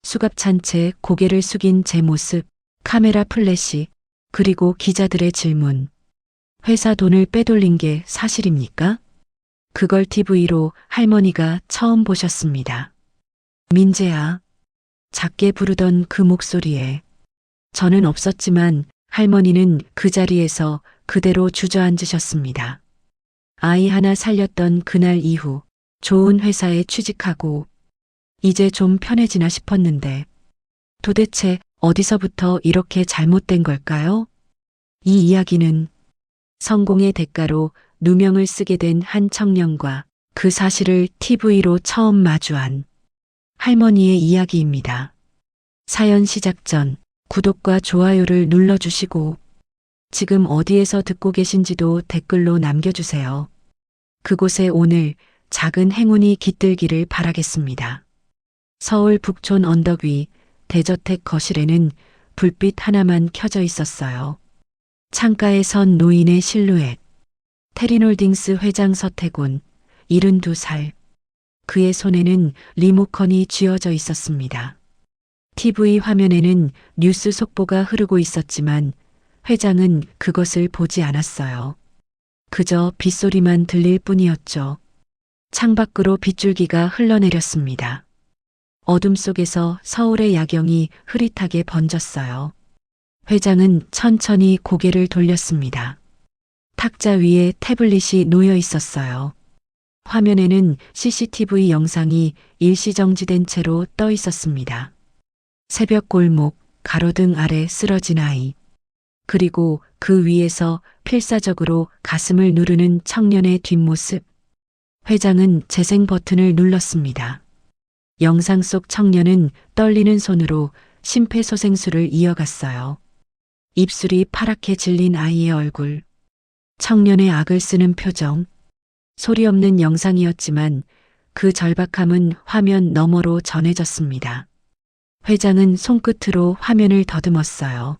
수갑찬 채 고개를 숙인 제 모습, 카메라 플래시, 그리고 기자들의 질문. 회사 돈을 빼돌린 게 사실입니까? 그걸 TV로 할머니가 처음 보셨습니다. 민재야. 작게 부르던 그 목소리에 저는 없었지만 할머니는 그 자리에서 그대로 주저앉으셨습니다. 아이 하나 살렸던 그날 이후 좋은 회사에 취직하고 이제 좀 편해지나 싶었는데 도대체 어디서부터 이렇게 잘못된 걸까요? 이 이야기는 성공의 대가로 누명을 쓰게 된 한 청년과 그 사실을 TV로 처음 마주한 할머니의 이야기입니다. 사연 시작 전 구독과 좋아요를 눌러주시고 지금 어디에서 듣고 계신지도 댓글로 남겨주세요. 그곳에 오늘 작은 행운이 깃들기를 바라겠습니다. 서울 북촌 언덕 위 대저택 거실에는 불빛 하나만 켜져 있었어요. 창가에 선 노인의 실루엣. 테리놀딩스 회장 서태곤, 72살. 그의 손에는 리모컨이 쥐어져 있었습니다. TV 화면에는 뉴스 속보가 흐르고 있었지만 회장은 그것을 보지 않았어요. 그저 빗소리만 들릴 뿐이었죠. 창밖으로 빗줄기가 흘러내렸습니다. 어둠 속에서 서울의 야경이 흐릿하게 번졌어요. 회장은 천천히 고개를 돌렸습니다. 탁자 위에 태블릿이 놓여 있었어요. 화면에는 CCTV 영상이 일시정지된 채로 떠 있었습니다. 새벽 골목, 가로등 아래 쓰러진 아이. 그리고 그 위에서 필사적으로 가슴을 누르는 청년의 뒷모습. 회장은 재생 버튼을 눌렀습니다. 영상 속 청년은 떨리는 손으로 심폐소생술을 이어갔어요. 입술이 파랗게 질린 아이의 얼굴. 청년의 악을 쓰는 표정. 소리 없는 영상이었지만 그 절박함은 화면 너머로 전해졌습니다. 회장은 손끝으로 화면을 더듬었어요.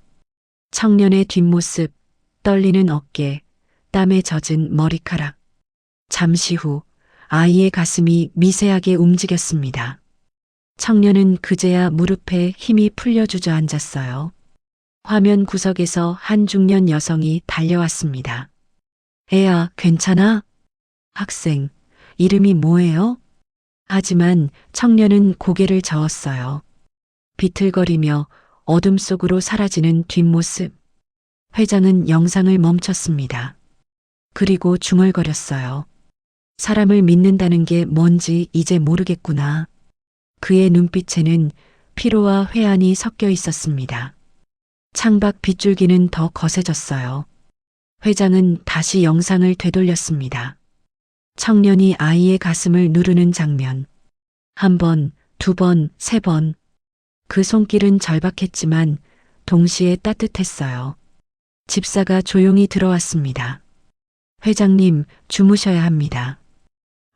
청년의 뒷모습, 떨리는 어깨, 땀에 젖은 머리카락. 잠시 후 아이의 가슴이 미세하게 움직였습니다. 청년은 그제야 무릎에 힘이 풀려 주저앉았어요. 화면 구석에서 한 중년 여성이 달려왔습니다. 애야, 괜찮아? 학생, 이름이 뭐예요? 하지만 청년은 고개를 저었어요. 비틀거리며 어둠 속으로 사라지는 뒷모습. 회장은 영상을 멈췄습니다. 그리고 중얼거렸어요. 사람을 믿는다는 게 뭔지 이제 모르겠구나. 그의 눈빛에는 피로와 회한이 섞여 있었습니다. 창밖 빗줄기는 더 거세졌어요. 회장은 다시 영상을 되돌렸습니다. 청년이 아이의 가슴을 누르는 장면. 한 번, 두 번, 세 번. 그 손길은 절박했지만 동시에 따뜻했어요. 집사가 조용히 들어왔습니다. 회장님, 주무셔야 합니다.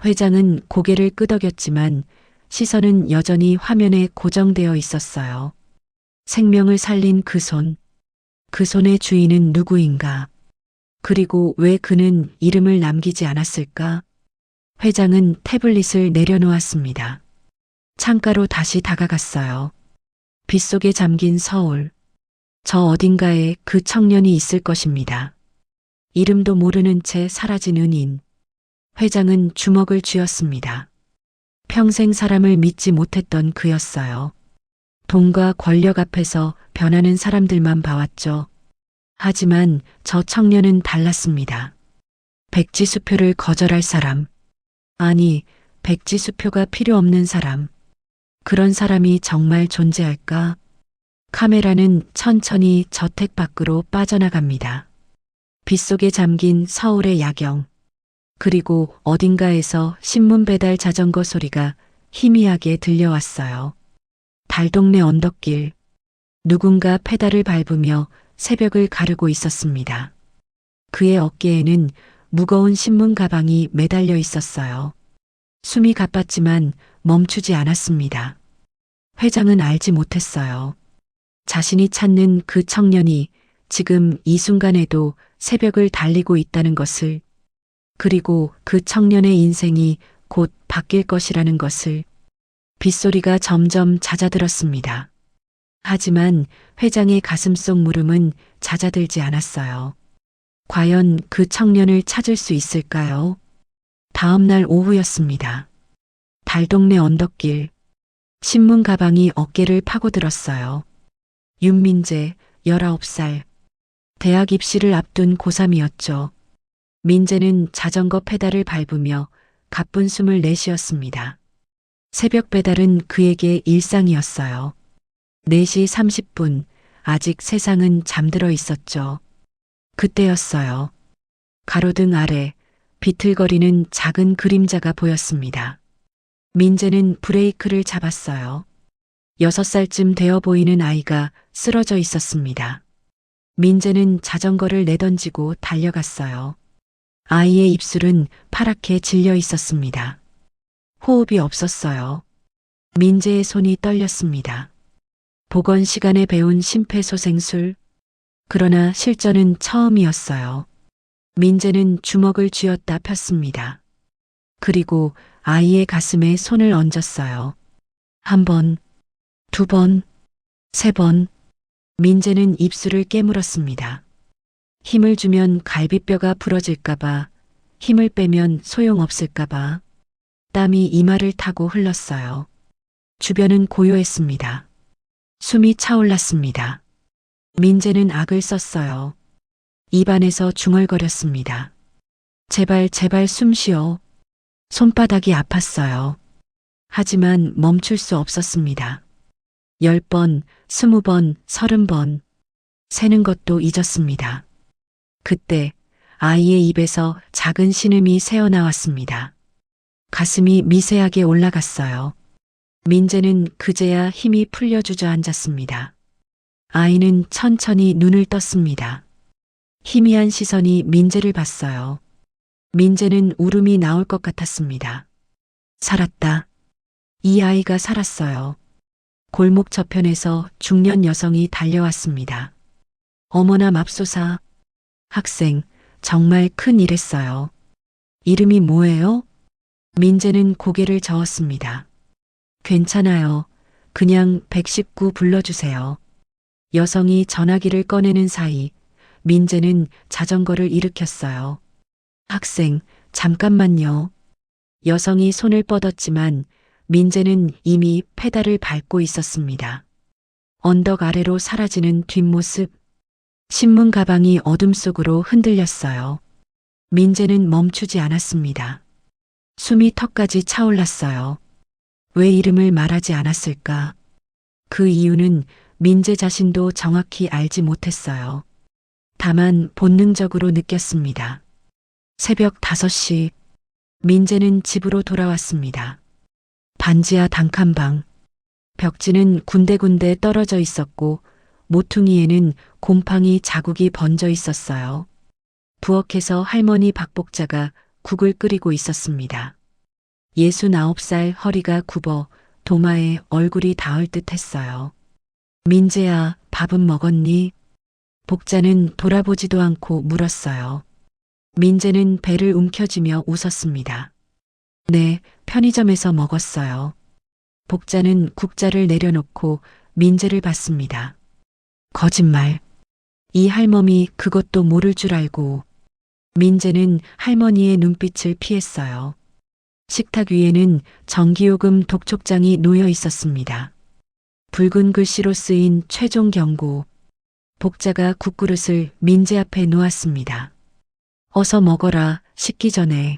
회장은 고개를 끄덕였지만 시선은 여전히 화면에 고정되어 있었어요. 생명을 살린 그 손. 그 손의 주인은 누구인가? 그리고 왜 그는 이름을 남기지 않았을까? 회장은 태블릿을 내려놓았습니다. 창가로 다시 다가갔어요. 빗속에 잠긴 서울. 저 어딘가에 그 청년이 있을 것입니다. 이름도 모르는 채 사라진 은인. 회장은 주먹을 쥐었습니다. 평생 사람을 믿지 못했던 그였어요. 돈과 권력 앞에서 변하는 사람들만 봐왔죠. 하지만 저 청년은 달랐습니다. 백지수표를 거절할 사람. 아니, 백지수표가 필요 없는 사람. 그런 사람이 정말 존재할까? 카메라는 천천히 저택 밖으로 빠져나갑니다. 빗속에 잠긴 서울의 야경. 그리고 어딘가에서 신문 배달 자전거 소리가 희미하게 들려왔어요. 달동네 언덕길. 누군가 페달을 밟으며 새벽을 가르고 있었습니다. 그의 어깨에는 무거운 신문 가방이 매달려 있었어요. 숨이 가빴지만 멈추지 않았습니다. 회장은 알지 못했어요. 자신이 찾는 그 청년이 지금 이 순간에도 새벽을 달리고 있다는 것을, 그리고 그 청년의 인생이 곧 바뀔 것이라는 것을. 빗소리가 점점 잦아들었습니다. 하지만 회장의 가슴속 물음은 잦아들지 않았어요. 과연 그 청년을 찾을 수 있을까요? 다음 날 오후였습니다. 달동네 언덕길. 신문 가방이 어깨를 파고들었어요. 윤민재, 19살. 대학 입시를 앞둔 고3이었죠. 민재는 자전거 페달을 밟으며 가쁜 숨을 내쉬었습니다. 새벽 배달은 그에게 일상이었어요. 4시 30분, 아직 세상은 잠들어 있었죠. 그때였어요. 가로등 아래 비틀거리는 작은 그림자가 보였습니다. 민재는 브레이크를 잡았어요. 6살쯤 되어 보이는 아이가 쓰러져 있었습니다. 민재는 자전거를 내던지고 달려갔어요. 아이의 입술은 파랗게 질려 있었습니다. 호흡이 없었어요. 민재의 손이 떨렸습니다. 복원 시간에 배운 심폐소생술. 그러나 실전은 처음이었어요. 민재는 주먹을 쥐었다 폈습니다. 그리고 아이의 가슴에 손을 얹었어요. 1번, 2번, 3번. 민재는 입술을 깨물었습니다. 힘을 주면 갈비뼈가 부러질까봐, 힘을 빼면 소용없을까봐. 땀이 이마를 타고 흘렀어요. 주변은 고요했습니다. 숨이 차올랐습니다. 민재는 악을 썼어요. 입안에서 중얼거렸습니다. 제발 제발 숨 쉬어. 손바닥이 아팠어요. 하지만 멈출 수 없었습니다. 10번, 20번, 30번. 세는 것도 잊었습니다. 그때 아이의 입에서 작은 신음이 새어나왔습니다. 가슴이 미세하게 올라갔어요. 민재는 그제야 힘이 풀려 주저앉았습니다. 아이는 천천히 눈을 떴습니다. 희미한 시선이 민재를 봤어요. 민재는 울음이 나올 것 같았습니다. 살았다. 이 아이가 살았어요. 골목 저편에서 중년 여성이 달려왔습니다. 어머나 맙소사. 학생, 정말 큰 일했어요. 이름이 뭐예요? 민재는 고개를 저었습니다. 괜찮아요. 그냥 119 불러주세요. 여성이 전화기를 꺼내는 사이 민재는 자전거를 일으켰어요. 학생, 잠깐만요. 여성이 손을 뻗었지만 민재는 이미 페달을 밟고 있었습니다. 언덕 아래로 사라지는 뒷모습. 신문 가방이 어둠 속으로 흔들렸어요. 민재는 멈추지 않았습니다. 숨이 턱까지 차올랐어요. 왜 이름을 말하지 않았을까? 그 이유는 민재 자신도 정확히 알지 못했어요. 다만 본능적으로 느꼈습니다. 새벽 5시, 민재는 집으로 돌아왔습니다. 반지하 단칸방. 벽지는 군데군데 떨어져 있었고 모퉁이에는 곰팡이 자국이 번져 있었어요. 부엌에서 할머니 박복자가 국을 끓이고 있었습니다. 69살 허리가 굽어 도마에 얼굴이 닿을 듯 했어요. 민재야, 밥은 먹었니? 복자는 돌아보지도 않고 물었어요. 민재는 배를 움켜쥐며 웃었습니다. 네, 편의점에서 먹었어요. 복자는 국자를 내려놓고 민재를 봤습니다. 거짓말. 이 할멈이 그것도 모를 줄 알고. 민재는 할머니의 눈빛을 피했어요. 식탁 위에는 전기요금 독촉장이 놓여 있었습니다. 붉은 글씨로 쓰인 최종 경고. 복자가 국그릇을 민재 앞에 놓았습니다. 어서 먹어라, 식기 전에.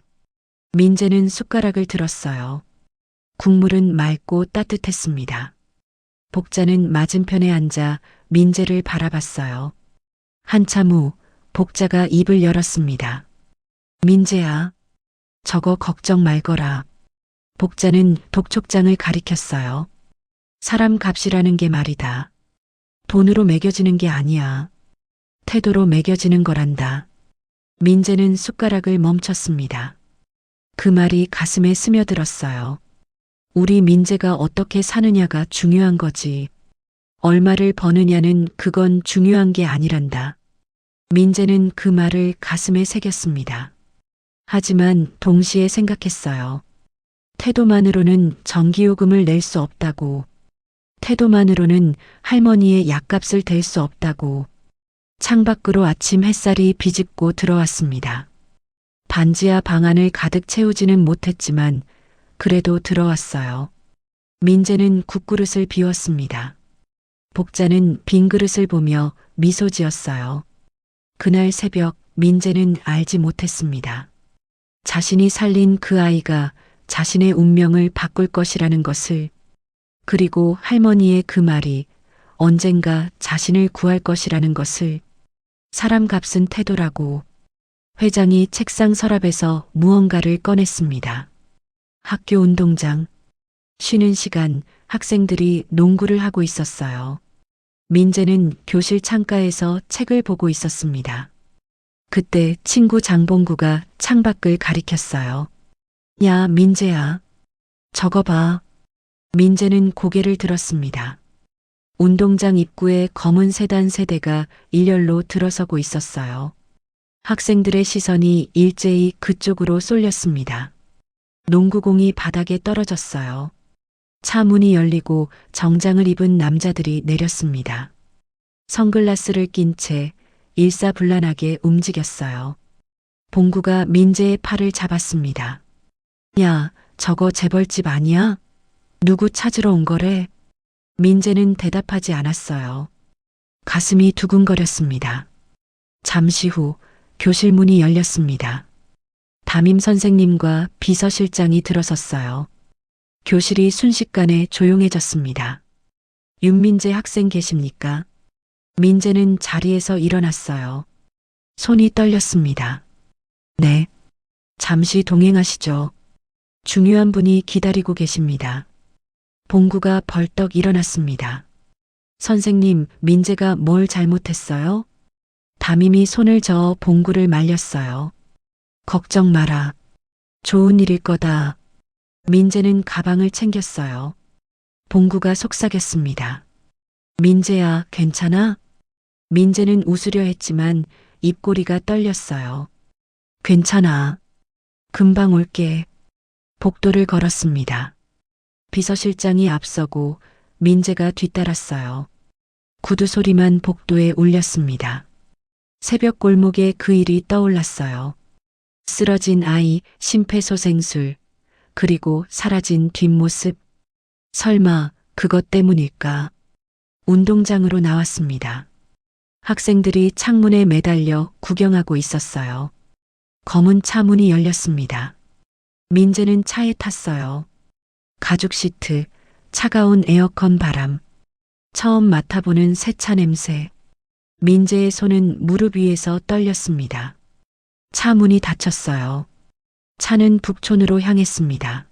민재는 숟가락을 들었어요. 국물은 맑고 따뜻했습니다. 복자는 맞은편에 앉아 민재를 바라봤어요. 한참 후 복자가 입을 열었습니다. 민재야, 저거 걱정 말거라. 복자는 독촉장을 가리켰어요. 사람 값이라는 게 말이다. 돈으로 매겨지는 게 아니야. 태도로 매겨지는 거란다. 민재는 숟가락을 멈췄습니다. 그 말이 가슴에 스며들었어요. 우리 민재가 어떻게 사느냐가 중요한 거지. 얼마를 버느냐는 그건 중요한 게 아니란다. 민재는 그 말을 가슴에 새겼습니다. 하지만 동시에 생각했어요. 태도만으로는 전기요금을 낼 수 없다고. 태도만으로는 할머니의 약값을 댈 수 없다고. 창밖으로 아침 햇살이 비집고 들어왔습니다. 반지하 방 안을 가득 채우지는 못했지만 그래도 들어왔어요. 민재는 국그릇을 비웠습니다. 복자는 빈 그릇을 보며 미소 지었어요. 그날 새벽 민재는 알지 못했습니다. 자신이 살린 그 아이가 자신의 운명을 바꿀 것이라는 것을, 그리고 할머니의 그 말이 언젠가 자신을 구할 것이라는 것을. 사람 값은 태도라고. 회장이 책상 서랍에서 무언가를 꺼냈습니다. 학교 운동장. 쉬는 시간 학생들이 농구를 하고 있었어요. 민재는 교실 창가에서 책을 보고 있었습니다. 그때 친구 장봉구가 창밖을 가리켰어요. 야, 민재야. 저거 봐. 민재는 고개를 들었습니다. 운동장 입구에 검은 세단 세대가 일렬로 들어서고 있었어요. 학생들의 시선이 일제히 그쪽으로 쏠렸습니다. 농구공이 바닥에 떨어졌어요. 차 문이 열리고 정장을 입은 남자들이 내렸습니다. 선글라스를 낀 채 일사불란하게 움직였어요. 봉구가 민재의 팔을 잡았습니다. 야, 저거 재벌집 아니야? 누구 찾으러 온 거래? 민재는 대답하지 않았어요. 가슴이 두근거렸습니다. 잠시 후 교실 문이 열렸습니다. 담임 선생님과 비서실장이 들어섰어요. 교실이 순식간에 조용해졌습니다. 윤민재 학생 계십니까? 민재는 자리에서 일어났어요. 손이 떨렸습니다. 네. 잠시 동행하시죠. 중요한 분이 기다리고 계십니다. 봉구가 벌떡 일어났습니다. 선생님, 민재가 뭘 잘못했어요? 담임이 손을 저어 봉구를 말렸어요. 걱정 마라. 좋은 일일 거다. 민재는 가방을 챙겼어요. 봉구가 속삭였습니다. 민재야, 괜찮아? 민재는 웃으려 했지만 입꼬리가 떨렸어요. 괜찮아. 금방 올게. 복도를 걸었습니다. 비서실장이 앞서고 민재가 뒤따랐어요. 구두 소리만 복도에 울렸습니다. 새벽 골목에 그 일이 떠올랐어요. 쓰러진 아이, 심폐소생술, 그리고 사라진 뒷모습. 설마 그것 때문일까? 운동장으로 나왔습니다. 학생들이 창문에 매달려 구경하고 있었어요. 검은 차 문이 열렸습니다. 민재는 차에 탔어요. 가죽 시트, 차가운 에어컨 바람, 처음 맡아보는 세차 냄새. 민재의 손은 무릎 위에서 떨렸습니다. 차 문이 닫혔어요. 차는 북촌으로 향했습니다.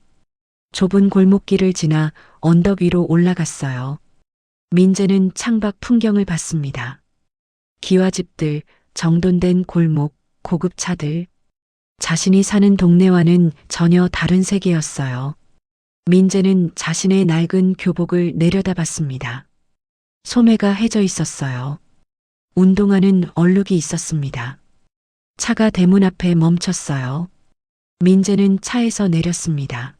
좁은 골목길을 지나 언덕 위로 올라갔어요. 민재는 창밖 풍경을 봤습니다. 기와집들, 정돈된 골목, 고급차들. 자신이 사는 동네와는 전혀 다른 세계였어요. 민재는 자신의 낡은 교복을 내려다봤습니다. 소매가 해져 있었어요. 운동화는 얼룩이 있었습니다. 차가 대문 앞에 멈췄어요. 민재는 차에서 내렸습니다.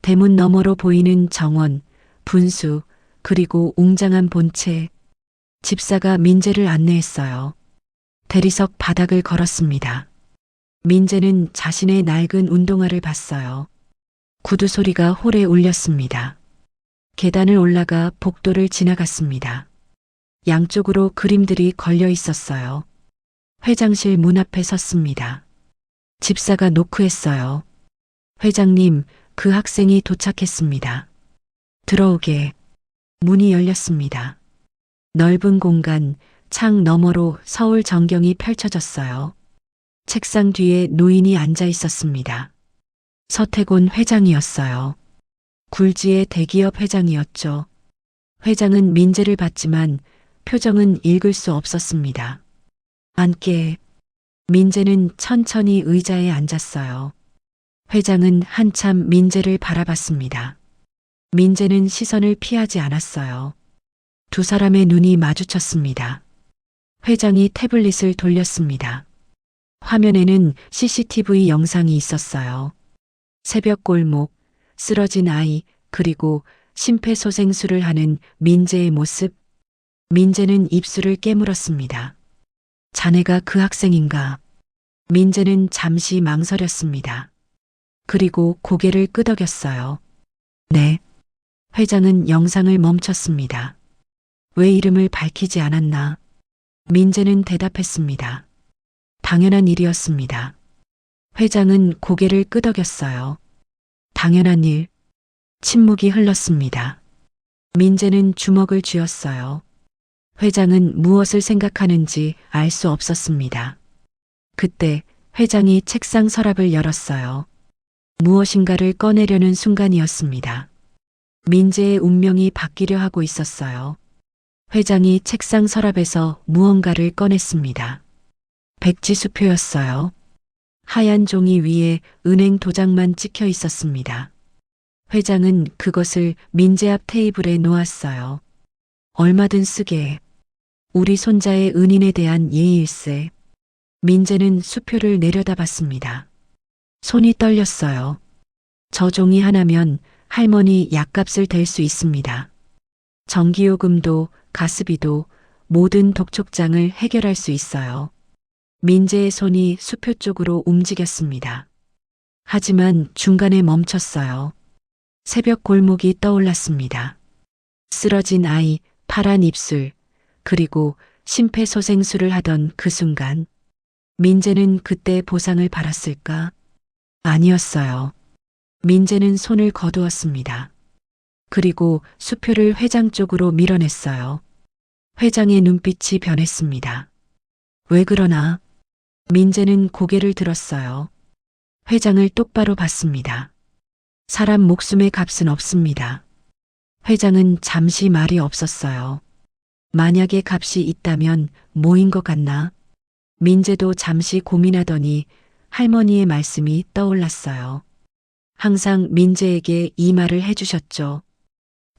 대문 너머로 보이는 정원, 분수, 그리고 웅장한 본체. 집사가 민재를 안내했어요. 대리석 바닥을 걸었습니다. 민재는 자신의 낡은 운동화를 봤어요. 구두 소리가 홀에 울렸습니다. 계단을 올라가 복도를 지나갔습니다. 양쪽으로 그림들이 걸려 있었어요. 회장실 문 앞에 섰습니다. 집사가 노크했어요. 회장님, 그 학생이 도착했습니다. 들어오게. 문이 열렸습니다. 넓은 공간, 창 너머로 서울 전경이 펼쳐졌어요. 책상 뒤에 노인이 앉아 있었습니다. 서태곤 회장이었어요. 굴지의 대기업 회장이었죠. 회장은 민재를 봤지만 표정은 읽을 수 없었습니다. 앉게. 민재는 천천히 의자에 앉았어요. 회장은 한참 민재를 바라봤습니다. 민재는 시선을 피하지 않았어요. 두 사람의 눈이 마주쳤습니다. 회장이 태블릿을 돌렸습니다. 화면에는 CCTV 영상이 있었어요. 새벽 골목, 쓰러진 아이, 그리고 심폐소생술을 하는 민재의 모습. 민재는 입술을 깨물었습니다. 자네가 그 학생인가? 민재는 잠시 망설였습니다. 그리고 고개를 끄덕였어요. 네. 회장은 영상을 멈췄습니다. 왜 이름을 밝히지 않았나? 민재는 대답했습니다. 당연한 일이었습니다. 회장은 고개를 끄덕였어요. 당연한 일. 침묵이 흘렀습니다. 민재는 주먹을 쥐었어요. 회장은 무엇을 생각하는지 알 수 없었습니다. 그때 회장이 책상 서랍을 열었어요. 무엇인가를 꺼내려는 순간이었습니다. 민재의 운명이 바뀌려 하고 있었어요. 회장이 책상 서랍에서 무언가를 꺼냈습니다. 백지수표였어요. 하얀 종이 위에 은행 도장만 찍혀 있었습니다. 회장은 그것을 민재 앞 테이블에 놓았어요. 얼마든 쓰게. 우리 손자의 은인에 대한 예의일세. 민재는 수표를 내려다봤습니다. 손이 떨렸어요. 저 종이 하나면 할머니 약값을 댈 수 있습니다. 전기요금도 가스비도 모든 독촉장을 해결할 수 있어요. 민재의 손이 수표 쪽으로 움직였습니다. 하지만 중간에 멈췄어요. 새벽 골목이 떠올랐습니다. 쓰러진 아이, 파란 입술, 그리고 심폐소생술을 하던 그 순간. 민재는 그때 보상을 받았을까? 아니었어요. 민재는 손을 거두었습니다. 그리고 수표를 회장 쪽으로 밀어냈어요. 회장의 눈빛이 변했습니다. 왜 그러나? 민재는 고개를 들었어요. 회장을 똑바로 봤습니다. 사람 목숨의 값은 없습니다. 회장은 잠시 말이 없었어요. 만약에 값이 있다면 뭐인 것 같나? 민재도 잠시 고민하더니 할머니의 말씀이 떠올랐어요. 항상 민재에게 이 말을 해주셨죠.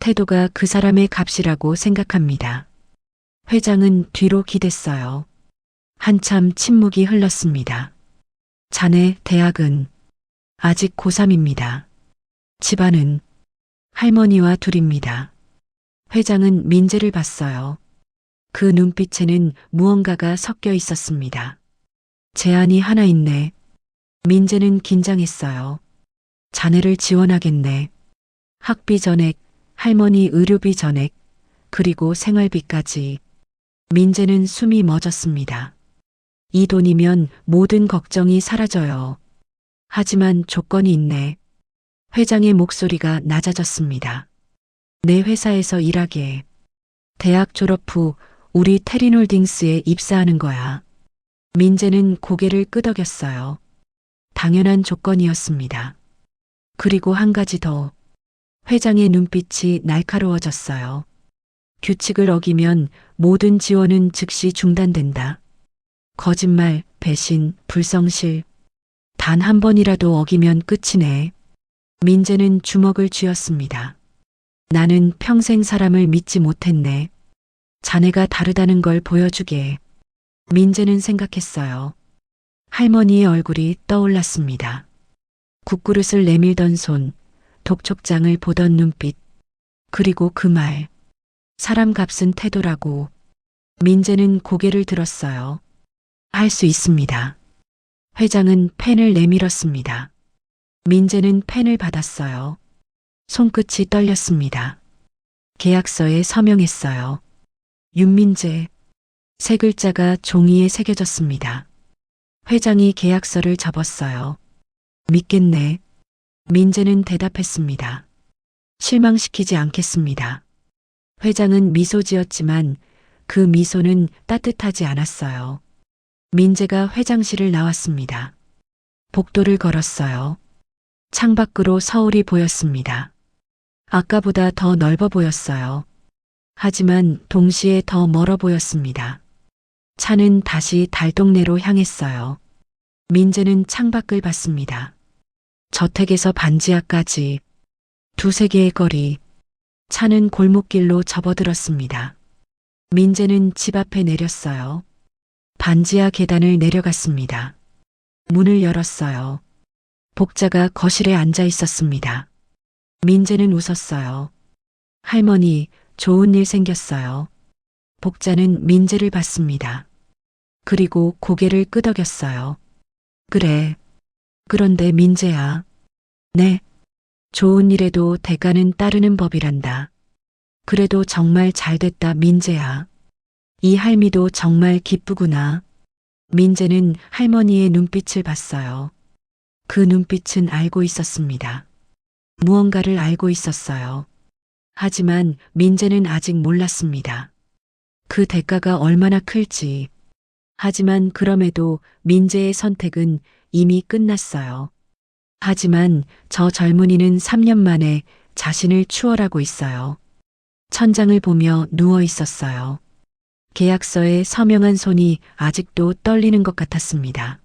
태도가 그 사람의 값이라고 생각합니다. 회장은 뒤로 기댔어요. 한참 침묵이 흘렀습니다. 자네 대학은 아직 고3입니다. 집안은 할머니와 둘입니다. 회장은 민재를 봤어요. 그 눈빛에는 무언가가 섞여 있었습니다. 제안이 하나 있네. 민재는 긴장했어요. 자네를 지원하겠네. 학비 전액, 할머니 의료비 전액, 그리고 생활비까지. 민재는 숨이 멎었습니다. 이 돈이면 모든 걱정이 사라져요. 하지만 조건이 있네. 회장의 목소리가 낮아졌습니다. 내 회사에서 일하게. 대학 졸업 후 우리 테리놀딩스에 입사하는 거야. 민재는 고개를 끄덕였어요. 당연한 조건이었습니다. 그리고 한 가지 더. 회장의 눈빛이 날카로워졌어요. 규칙을 어기면 모든 지원은 즉시 중단된다. 거짓말, 배신, 불성실. 단 한 번이라도 어기면 끝이네. 민재는 주먹을 쥐었습니다. 나는 평생 사람을 믿지 못했네. 자네가 다르다는 걸 보여주게. 민재는 생각했어요. 할머니의 얼굴이 떠올랐습니다. 국그릇을 내밀던 손, 독촉장을 보던 눈빛, 그리고 그 말. 사람 값은 태도라고. 민재는 고개를 들었어요. 할 수 있습니다. 회장은 펜을 내밀었습니다. 민재는 펜을 받았어요. 손끝이 떨렸습니다. 계약서에 서명했어요. 윤민재. 세 글자가 종이에 새겨졌습니다. 회장이 계약서를 접었어요. 믿겠네. 민재는 대답했습니다. 실망시키지 않겠습니다. 회장은 미소 지었지만 그 미소는 따뜻하지 않았어요. 민재가 회장실을 나왔습니다. 복도를 걸었어요. 창밖으로 서울이 보였습니다. 아까보다 더 넓어 보였어요. 하지만 동시에 더 멀어 보였습니다. 차는 다시 달동네로 향했어요. 민재는 창밖을 봤습니다. 저택에서 반지하까지 두세 개의 거리. 차는 골목길로 접어들었습니다. 민재는 집 앞에 내렸어요. 반지하 계단을 내려갔습니다. 문을 열었어요. 복자가 거실에 앉아 있었습니다. 민재는 웃었어요. 할머니, 좋은 일 생겼어요. 복자는 민재를 봤습니다. 그리고 고개를 끄덕였어요. 그래. 그런데 민재야. 네. 좋은 일에도 대가는 따르는 법이란다. 그래도 정말 잘됐다, 민재야. 이 할미도 정말 기쁘구나. 민재는 할머니의 눈빛을 봤어요. 그 눈빛은 알고 있었습니다. 무언가를 알고 있었어요. 하지만 민재는 아직 몰랐습니다. 그 대가가 얼마나 클지. 하지만 그럼에도 민재의 선택은 이미 끝났어요. 하지만 저 젊은이는 3년 만에 자신을 추월하고 있어요. 천장을 보며 누워 있었어요. 계약서에 서명한 손이 아직도 떨리는 것 같았습니다.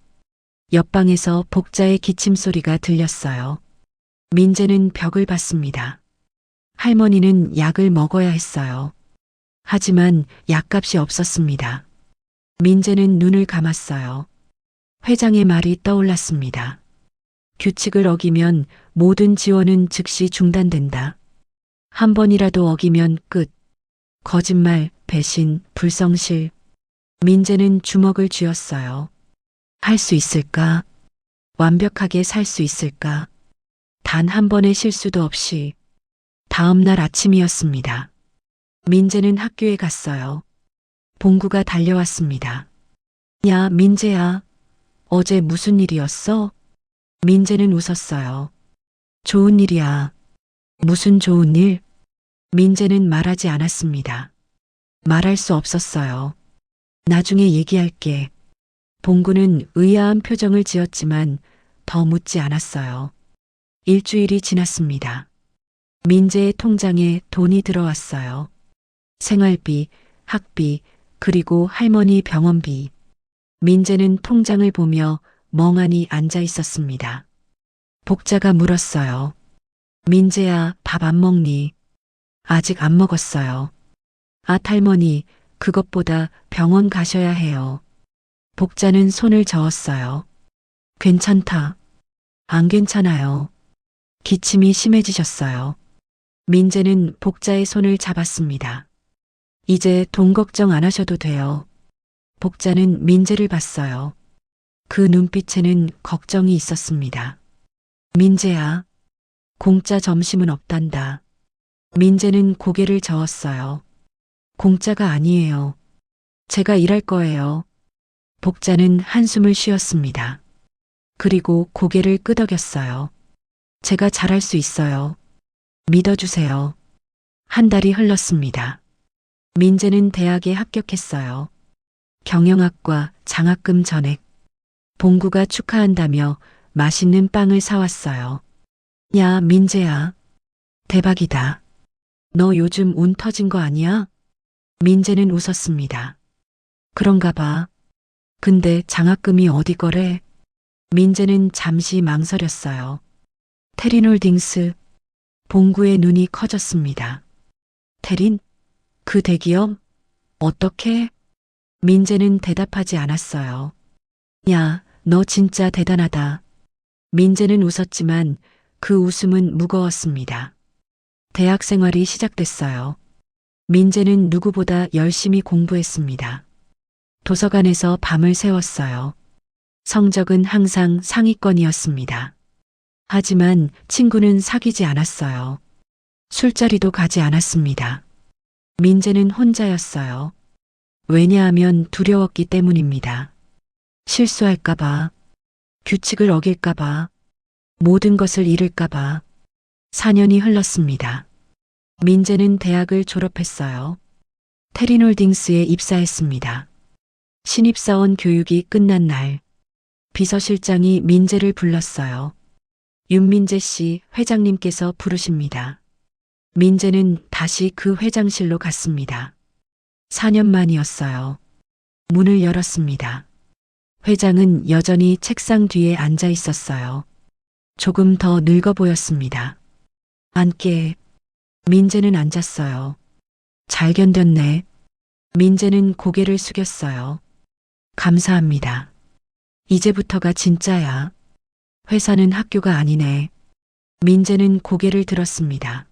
옆방에서 복자의 기침 소리가 들렸어요. 민재는 벽을 봤습니다. 할머니는 약을 먹어야 했어요. 하지만 약값이 없었습니다. 민재는 눈을 감았어요. 회장의 말이 떠올랐습니다. 규칙을 어기면 모든 지원은 즉시 중단된다. 한 번이라도 어기면 끝. 거짓말, 배신, 불성실. 민재는 주먹을 쥐었어요. 할 수 있을까? 완벽하게 살 수 있을까? 단 한 번의 실수도 없이. 다음 날 아침이었습니다. 민재는 학교에 갔어요. 봉구가 달려왔습니다. 야, 민재야. 어제 무슨 일이었어? 민재는 웃었어요. 좋은 일이야. 무슨 좋은 일? 민재는 말하지 않았습니다. 말할 수 없었어요. 나중에 얘기할게. 봉구는 의아한 표정을 지었지만 더 묻지 않았어요. 일주일이 지났습니다. 민재의 통장에 돈이 들어왔어요. 생활비, 학비, 그리고 할머니 병원비. 민재는 통장을 보며 멍하니 앉아 있었습니다. 복자가 물었어요. 민재야, 밥 안 먹니? 아직 안 먹었어요. 아, 할머니, 그것보다 병원 가셔야 해요. 복자는 손을 저었어요. 괜찮다. 안 괜찮아요. 기침이 심해지셨어요. 민재는 복자의 손을 잡았습니다. 이제 돈 걱정 안 하셔도 돼요. 복자는 민재를 봤어요. 그 눈빛에는 걱정이 있었습니다. 민재야, 공짜 점심은 없단다. 민재는 고개를 저었어요. 공짜가 아니에요. 제가 일할 거예요. 복자는 한숨을 쉬었습니다. 그리고 고개를 끄덕였어요. 제가 잘할 수 있어요. 믿어주세요. 한 달이 흘렀습니다. 민재는 대학에 합격했어요. 경영학과 장학금 전액. 봉구가 축하한다며 맛있는 빵을 사왔어요. 야, 민재야. 대박이다. 너 요즘 운 터진 거 아니야? 민재는 웃었습니다. 그런가 봐. 근데 장학금이 어디 거래? 민재는 잠시 망설였어요. 테린홀딩스. 봉구의 눈이 커졌습니다. 테린? 그 대기업? 어떻게? 민재는 대답하지 않았어요. 야, 너 진짜 대단하다. 민재는 웃었지만 그 웃음은 무거웠습니다. 대학 생활이 시작됐어요. 민재는 누구보다 열심히 공부했습니다. 도서관에서 밤을 새웠어요. 성적은 항상 상위권이었습니다. 하지만 친구는 사귀지 않았어요. 술자리도 가지 않았습니다. 민재는 혼자였어요. 왜냐하면 두려웠기 때문입니다. 실수할까봐, 규칙을 어길까봐, 모든 것을 잃을까봐. 4년이 흘렀습니다. 민재는 대학을 졸업했어요. 테린홀딩스에 입사했습니다. 신입사원 교육이 끝난 날, 비서실장이 민재를 불렀어요. 윤민재 씨, 회장님께서 부르십니다. 민재는 다시 그 회장실로 갔습니다. 4년 만이었어요. 문을 열었습니다. 회장은 여전히 책상 뒤에 앉아 있었어요. 조금 더 늙어 보였습니다. 앉게. 민재는 앉았어요. 잘 견뎠네. 민재는 고개를 숙였어요. 감사합니다. 이제부터가 진짜야. 회사는 학교가 아니네. 민재는 고개를 들었습니다.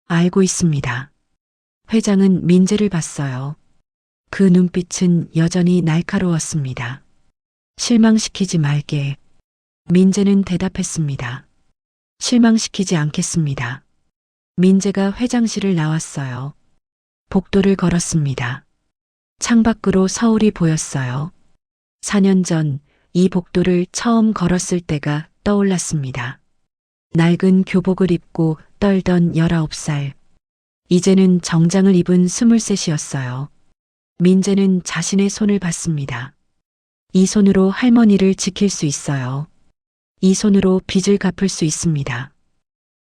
알고 있습니다. 회장은 민재를 봤어요. 그 눈빛은 여전히 날카로웠습니다. 실망시키지 말게. 민재는 대답했습니다. 실망시키지 않겠습니다. 민재가 회장실을 나왔어요. 복도를 걸었습니다. 창밖으로 서울이 보였어요. 4년 전 이 복도를 처음 걸었을 때가 떠올랐습니다. 낡은 교복을 입고 떨던 19살. 이제는 정장을 입은 23이었어요. 민재는 자신의 손을 봤습니다. 이 손으로 할머니를 지킬 수 있어요. 이 손으로 빚을 갚을 수 있습니다.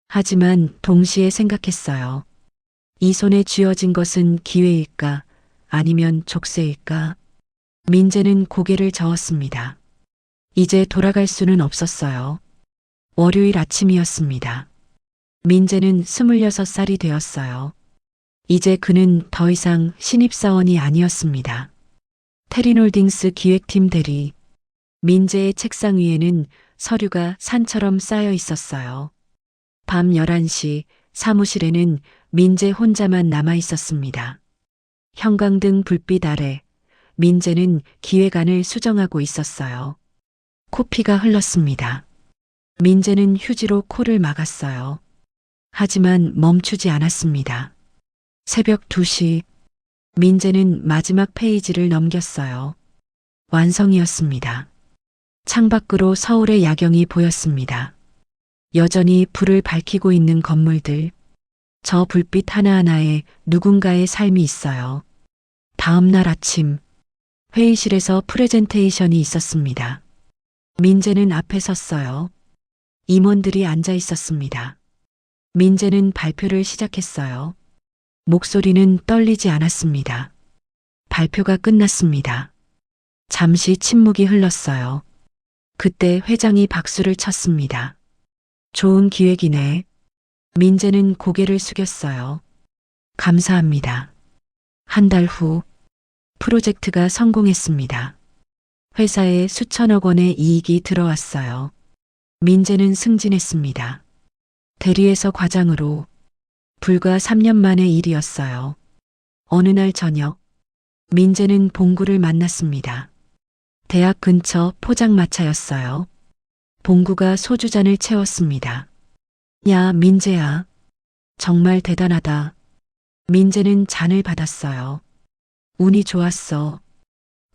하지만 동시에 생각했어요. 이 손에 쥐어진 것은 기회일까? 아니면 족쇄일까? 민재는 고개를 저었습니다. 이제 돌아갈 수는 없었어요. 월요일 아침이었습니다. 민재는 26살이 되었어요. 이제 그는 더 이상 신입사원이 아니었습니다. 테린홀딩스 기획팀 대리. 민재의 책상 위에는 서류가 산처럼 쌓여 있었어요. 밤 11시 사무실에는 민재 혼자만 남아 있었습니다. 형광등 불빛 아래 민재는 기획안을 수정하고 있었어요. 코피가 흘렀습니다. 민재는 휴지로 코를 막았어요. 하지만 멈추지 않았습니다. 새벽 2시 민재는 마지막 페이지를 넘겼어요. 완성이었습니다. 창밖으로 서울의 야경이 보였습니다. 여전히 불을 밝히고 있는 건물들. 저 불빛 하나하나에 누군가의 삶이 있어요. 다음 날 아침 회의실에서 프레젠테이션이 있었습니다. 민재는 앞에 섰어요. 임원들이 앉아 있었습니다. 민재는 발표를 시작했어요. 목소리는 떨리지 않았습니다. 발표가 끝났습니다. 잠시 침묵이 흘렀어요. 그때 회장이 박수를 쳤습니다. 좋은 기획이네. 민재는 고개를 숙였어요. 감사합니다. 한 달 후 프로젝트가 성공했습니다. 회사에 수천억 원의 이익이 들어왔어요. 민재는 승진했습니다. 대리에서 과장으로. 불과 3년 만의 일이었어요. 어느 날 저녁 민재는 봉구를 만났습니다. 대학 근처 포장마차였어요. 봉구가 소주잔을 채웠습니다. 야, 민재야. 정말 대단하다. 민재는 잔을 받았어요. 운이 좋았어.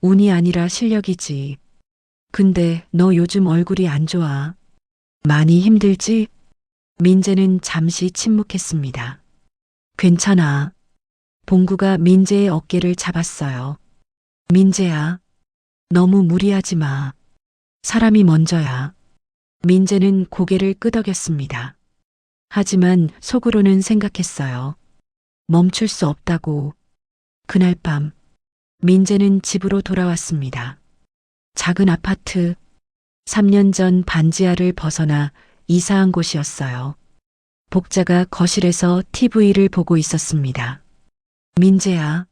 운이 아니라 실력이지. 근데 너 요즘 얼굴이 안 좋아. 많이 힘들지? 민재는 잠시 침묵했습니다. 괜찮아. 봉구가 민재의 어깨를 잡았어요. 민재야. 너무 무리하지 마. 사람이 먼저야. 민재는 고개를 끄덕였습니다. 하지만 속으로는 생각했어요. 멈출 수 없다고. 그날 밤 민재는 집으로 돌아왔습니다. 작은 아파트. 3년 전 반지하를 벗어나 이사한 곳이었어요. 복자가 거실에서 TV를 보고 있었습니다. 민재야,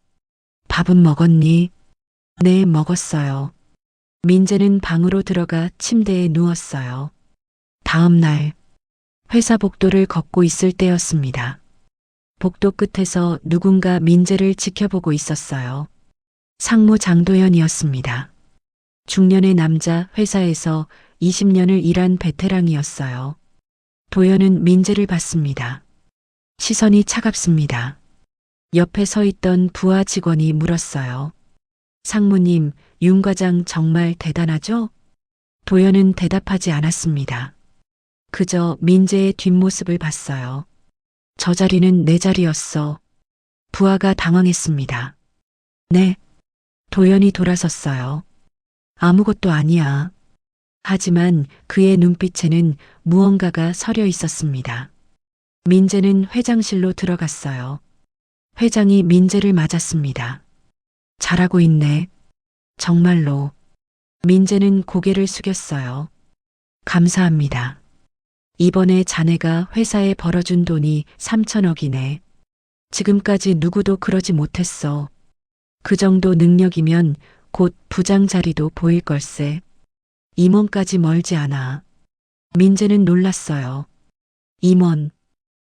밥은 먹었니? 네, 먹었어요. 민재는 방으로 들어가 침대에 누웠어요. 다음 날 회사 복도를 걷고 있을 때였습니다. 복도 끝에서 누군가 민재를 지켜보고 있었어요. 상무 장도연이었습니다. 중년의 남자, 회사에서 20년을 일한 베테랑이었어요. 도연은 민재를 봤습니다. 시선이 차갑습니다. 옆에 서 있던 부하 직원이 물었어요. 상무님, 윤 과장 정말 대단하죠? 도연은 대답하지 않았습니다. 그저 민재의 뒷모습을 봤어요. 저 자리는 내 자리였어. 부하가 당황했습니다. 네. 도연이 돌아섰어요. 아무것도 아니야. 하지만 그의 눈빛에는 무언가가 서려 있었습니다. 민재는 회장실로 들어갔어요. 회장이 민재를 맞았습니다. 잘하고 있네. 정말로. 민재는 고개를 숙였어요. 감사합니다. 이번에 자네가 회사에 벌어준 돈이 3천억이네. 지금까지 누구도 그러지 못했어. 그 정도 능력이면 곧 부장 자리도 보일 걸세. 임원까지 멀지 않아. 민재는 놀랐어요. 임원,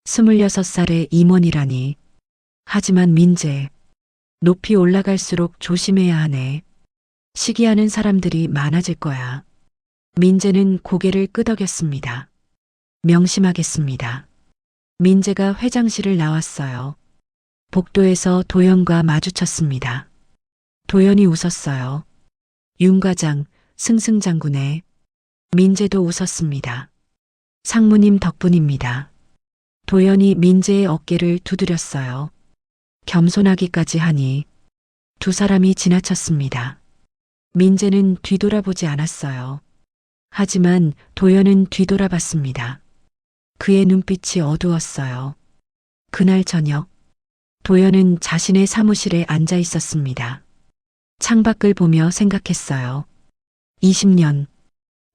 26살의 임원이라니. 하지만 민재, 높이 올라갈수록 조심해야 하네. 시기하는 사람들이 많아질 거야. 민재는 고개를 끄덕였습니다. 명심하겠습니다. 민재가 회장실을 나왔어요. 복도에서 도연과 마주쳤습니다. 도연이 웃었어요. 윤 과장, 승승장구네. 민재도 웃었습니다. 상무님 덕분입니다. 도연이 민재의 어깨를 두드렸어요. 겸손하기까지 하니 두 사람이 지나쳤습니다. 민재는 뒤돌아보지 않았어요. 하지만 도연은 뒤돌아봤습니다. 그의 눈빛이 어두웠어요. 그날 저녁, 도연은 자신의 사무실에 앉아 있었습니다. 창밖을 보며 생각했어요. 20년.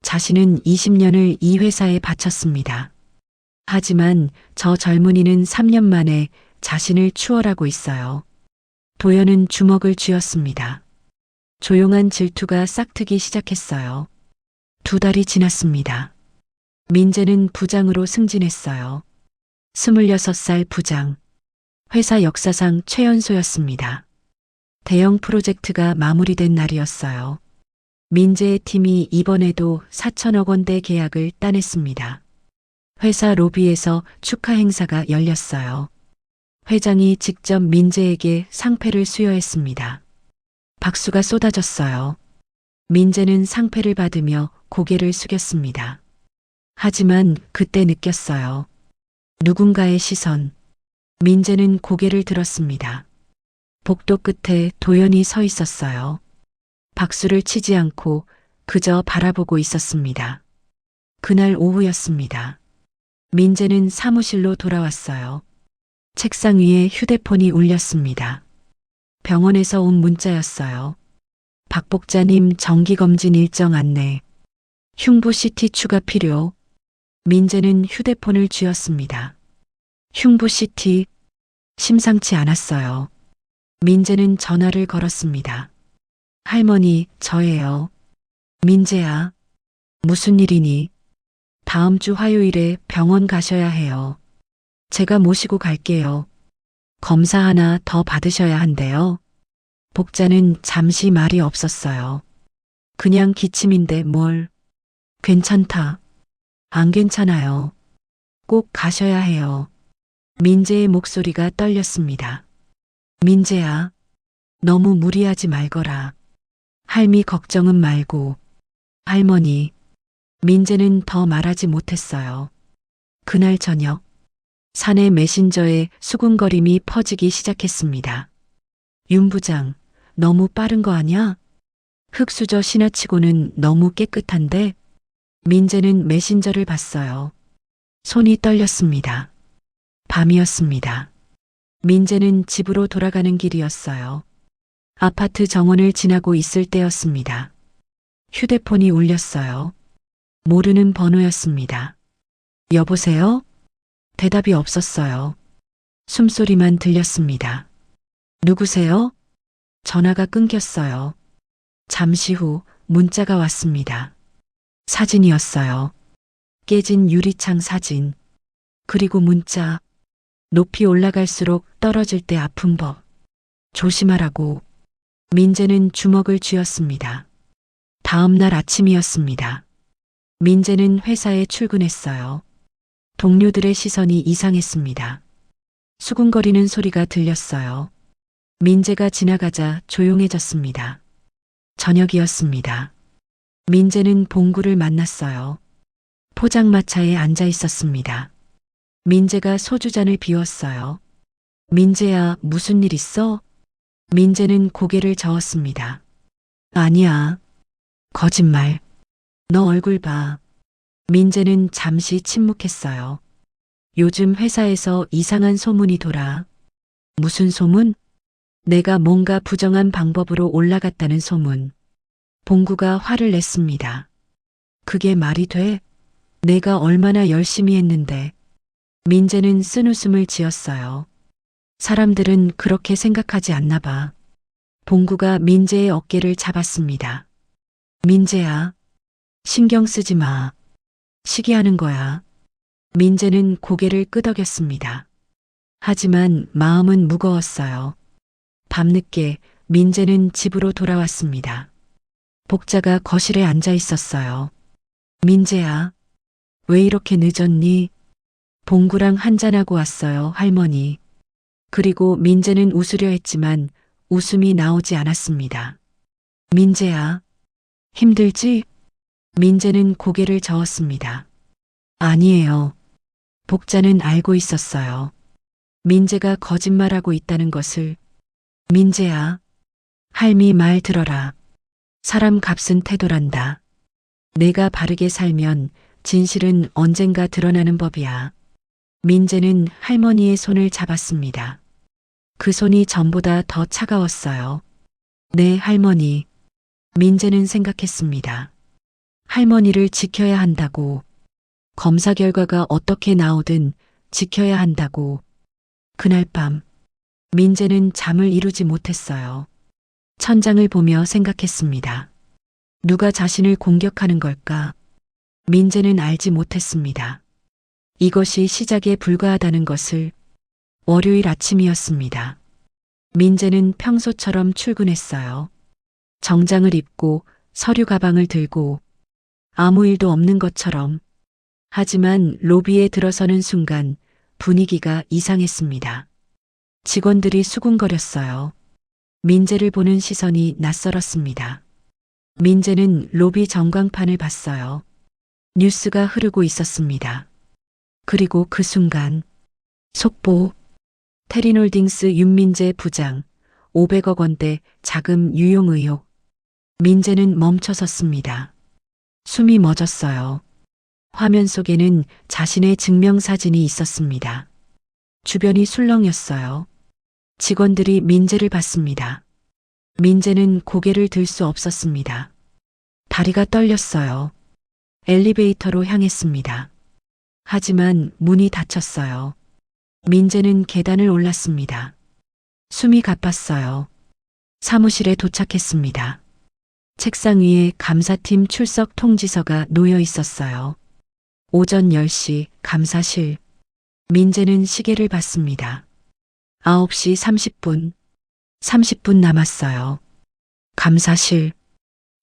자신은 20년을 이 회사에 바쳤습니다. 하지만 저 젊은이는 3년 만에 자신을 추월하고 있어요. 도연은 주먹을 쥐었습니다. 조용한 질투가 싹트기 시작했어요. 2달이 지났습니다. 민재는 부장으로 승진했어요. 26살 부장. 회사 역사상 최연소였습니다. 대형 프로젝트가 마무리된 날이었어요. 민재의 팀이 이번에도 4천억 원대 계약을 따냈습니다. 회사 로비에서 축하 행사가 열렸어요. 회장이 직접 민재에게 상패를 수여했습니다. 박수가 쏟아졌어요. 민재는 상패를 받으며 고개를 숙였습니다. 하지만 그때 느꼈어요. 누군가의 시선. 민재는 고개를 들었습니다. 복도 끝에 도연이 서 있었어요. 박수를 치지 않고 그저 바라보고 있었습니다. 그날 오후였습니다. 민재는 사무실로 돌아왔어요. 책상 위에 휴대폰이 울렸습니다. 병원에서 온 문자였어요. 박 복자님 정기검진 일정 안내. 흉부 CT 추가 필요. 민재는 휴대폰을 쥐었습니다. 흉부 CT. 심상치 않았어요. 민재는 전화를 걸었습니다. 할머니, 저예요. 민재야. 무슨 일이니? 다음 주 화요일에 병원 가셔야 해요. 제가 모시고 갈게요. 검사 하나 더 받으셔야 한대요. 복자는 잠시 말이 없었어요. 그냥 기침인데 뭘. 괜찮다. 안 괜찮아요. 꼭 가셔야 해요. 민재의 목소리가 떨렸습니다. 민재야, 너무 무리하지 말거라. 할미 걱정은 말고. 할머니. 민재는 더 말하지 못했어요. 그날 저녁, 사내 메신저에 수군거림이 퍼지기 시작했습니다. 윤 부장, 너무 빠른 거 아냐? 흙수저 신화치고는 너무 깨끗한데? 민재는 메신저를 봤어요. 손이 떨렸습니다. 밤이었습니다. 민재는 집으로 돌아가는 길이었어요. 아파트 정원을 지나고 있을 때였습니다. 휴대폰이 울렸어요. 모르는 번호였습니다. 여보세요? 대답이 없었어요. 숨소리만 들렸습니다. 누구세요? 전화가 끊겼어요. 잠시 후 문자가 왔습니다. 사진이었어요. 깨진 유리창 사진. 그리고 문자. 높이 올라갈수록 떨어질 때 아픈 법. 조심하라고. 민재는 주먹을 쥐었습니다. 다음 날 아침이었습니다. 민재는 회사에 출근했어요. 동료들의 시선이 이상했습니다. 수군거리는 소리가 들렸어요. 민재가 지나가자 조용해졌습니다. 저녁이었습니다. 민재는 봉구를 만났어요. 포장마차에 앉아 있었습니다. 민재가 소주잔을 비웠어요. 민재야, 무슨 일 있어? 민재는 고개를 저었습니다. 아니야. 거짓말. 너 얼굴 봐. 민재는 잠시 침묵했어요. 요즘 회사에서 이상한 소문이 돌아. 무슨 소문? 내가 뭔가 부정한 방법으로 올라갔다는 소문. 봉구가 화를 냈습니다. 그게 말이 돼? 내가 얼마나 열심히 했는데. 민재는 쓴웃음을 지었어요. 사람들은 그렇게 생각하지 않나 봐. 봉구가 민재의 어깨를 잡았습니다. 민재야, 신경 쓰지 마. 시기하는 거야. 민재는 고개를 끄덕였습니다. 하지만 마음은 무거웠어요. 밤늦게 민재는 집으로 돌아왔습니다. 복자가 거실에 앉아 있었어요. 민재야, 왜 이렇게 늦었니? 봉구랑 한잔하고 왔어요, 할머니. 그리고 민재는 웃으려 했지만 웃음이 나오지 않았습니다. 민재야, 힘들지? 민재는 고개를 저었습니다. 아니에요. 복자는 알고 있었어요. 민재가 거짓말하고 있다는 것을. 민재야, 할미 말 들어라. 사람 값은 태도란다. 내가 바르게 살면 진실은 언젠가 드러나는 법이야. 민재는 할머니의 손을 잡았습니다. 그 손이 전보다 더 차가웠어요. 네, 할머니. 민재는 생각했습니다. 할머니를 지켜야 한다고. 검사 결과가 어떻게 나오든 지켜야 한다고. 그날 밤, 민재는 잠을 이루지 못했어요. 천장을 보며 생각했습니다. 누가 자신을 공격하는 걸까? 민재는 알지 못했습니다. 이것이 시작에 불과하다는 것을. 월요일 아침이었습니다. 민재는 평소처럼 출근했어요. 정장을 입고 서류 가방을 들고 아무 일도 없는 것처럼. 하지만 로비에 들어서는 순간 분위기가 이상했습니다. 직원들이 수군거렸어요. 민재를 보는 시선이 낯설었습니다. 민재는 로비 전광판을 봤어요. 뉴스가 흐르고 있었습니다. 그리고 그 순간 속보. 테리놀딩스 윤민재 부장 500억 원대 자금 유용 의혹. 민재는 멈춰섰습니다. 숨이 멎었어요. 화면 속에는 자신의 증명사진이 있었습니다. 주변이 술렁였어요. 직원들이 민재를 봤습니다. 민재는 고개를 들 수 없었습니다. 다리가 떨렸어요. 엘리베이터로 향했습니다. 하지만 문이 닫혔어요. 민재는 계단을 올랐습니다. 숨이 가빴어요. 사무실에 도착했습니다. 책상 위에 감사팀 출석 통지서가 놓여 있었어요. 오전 10시 감사실. 민재는 시계를 봤습니다. 9시 30분. 30분 남았어요. 감사실.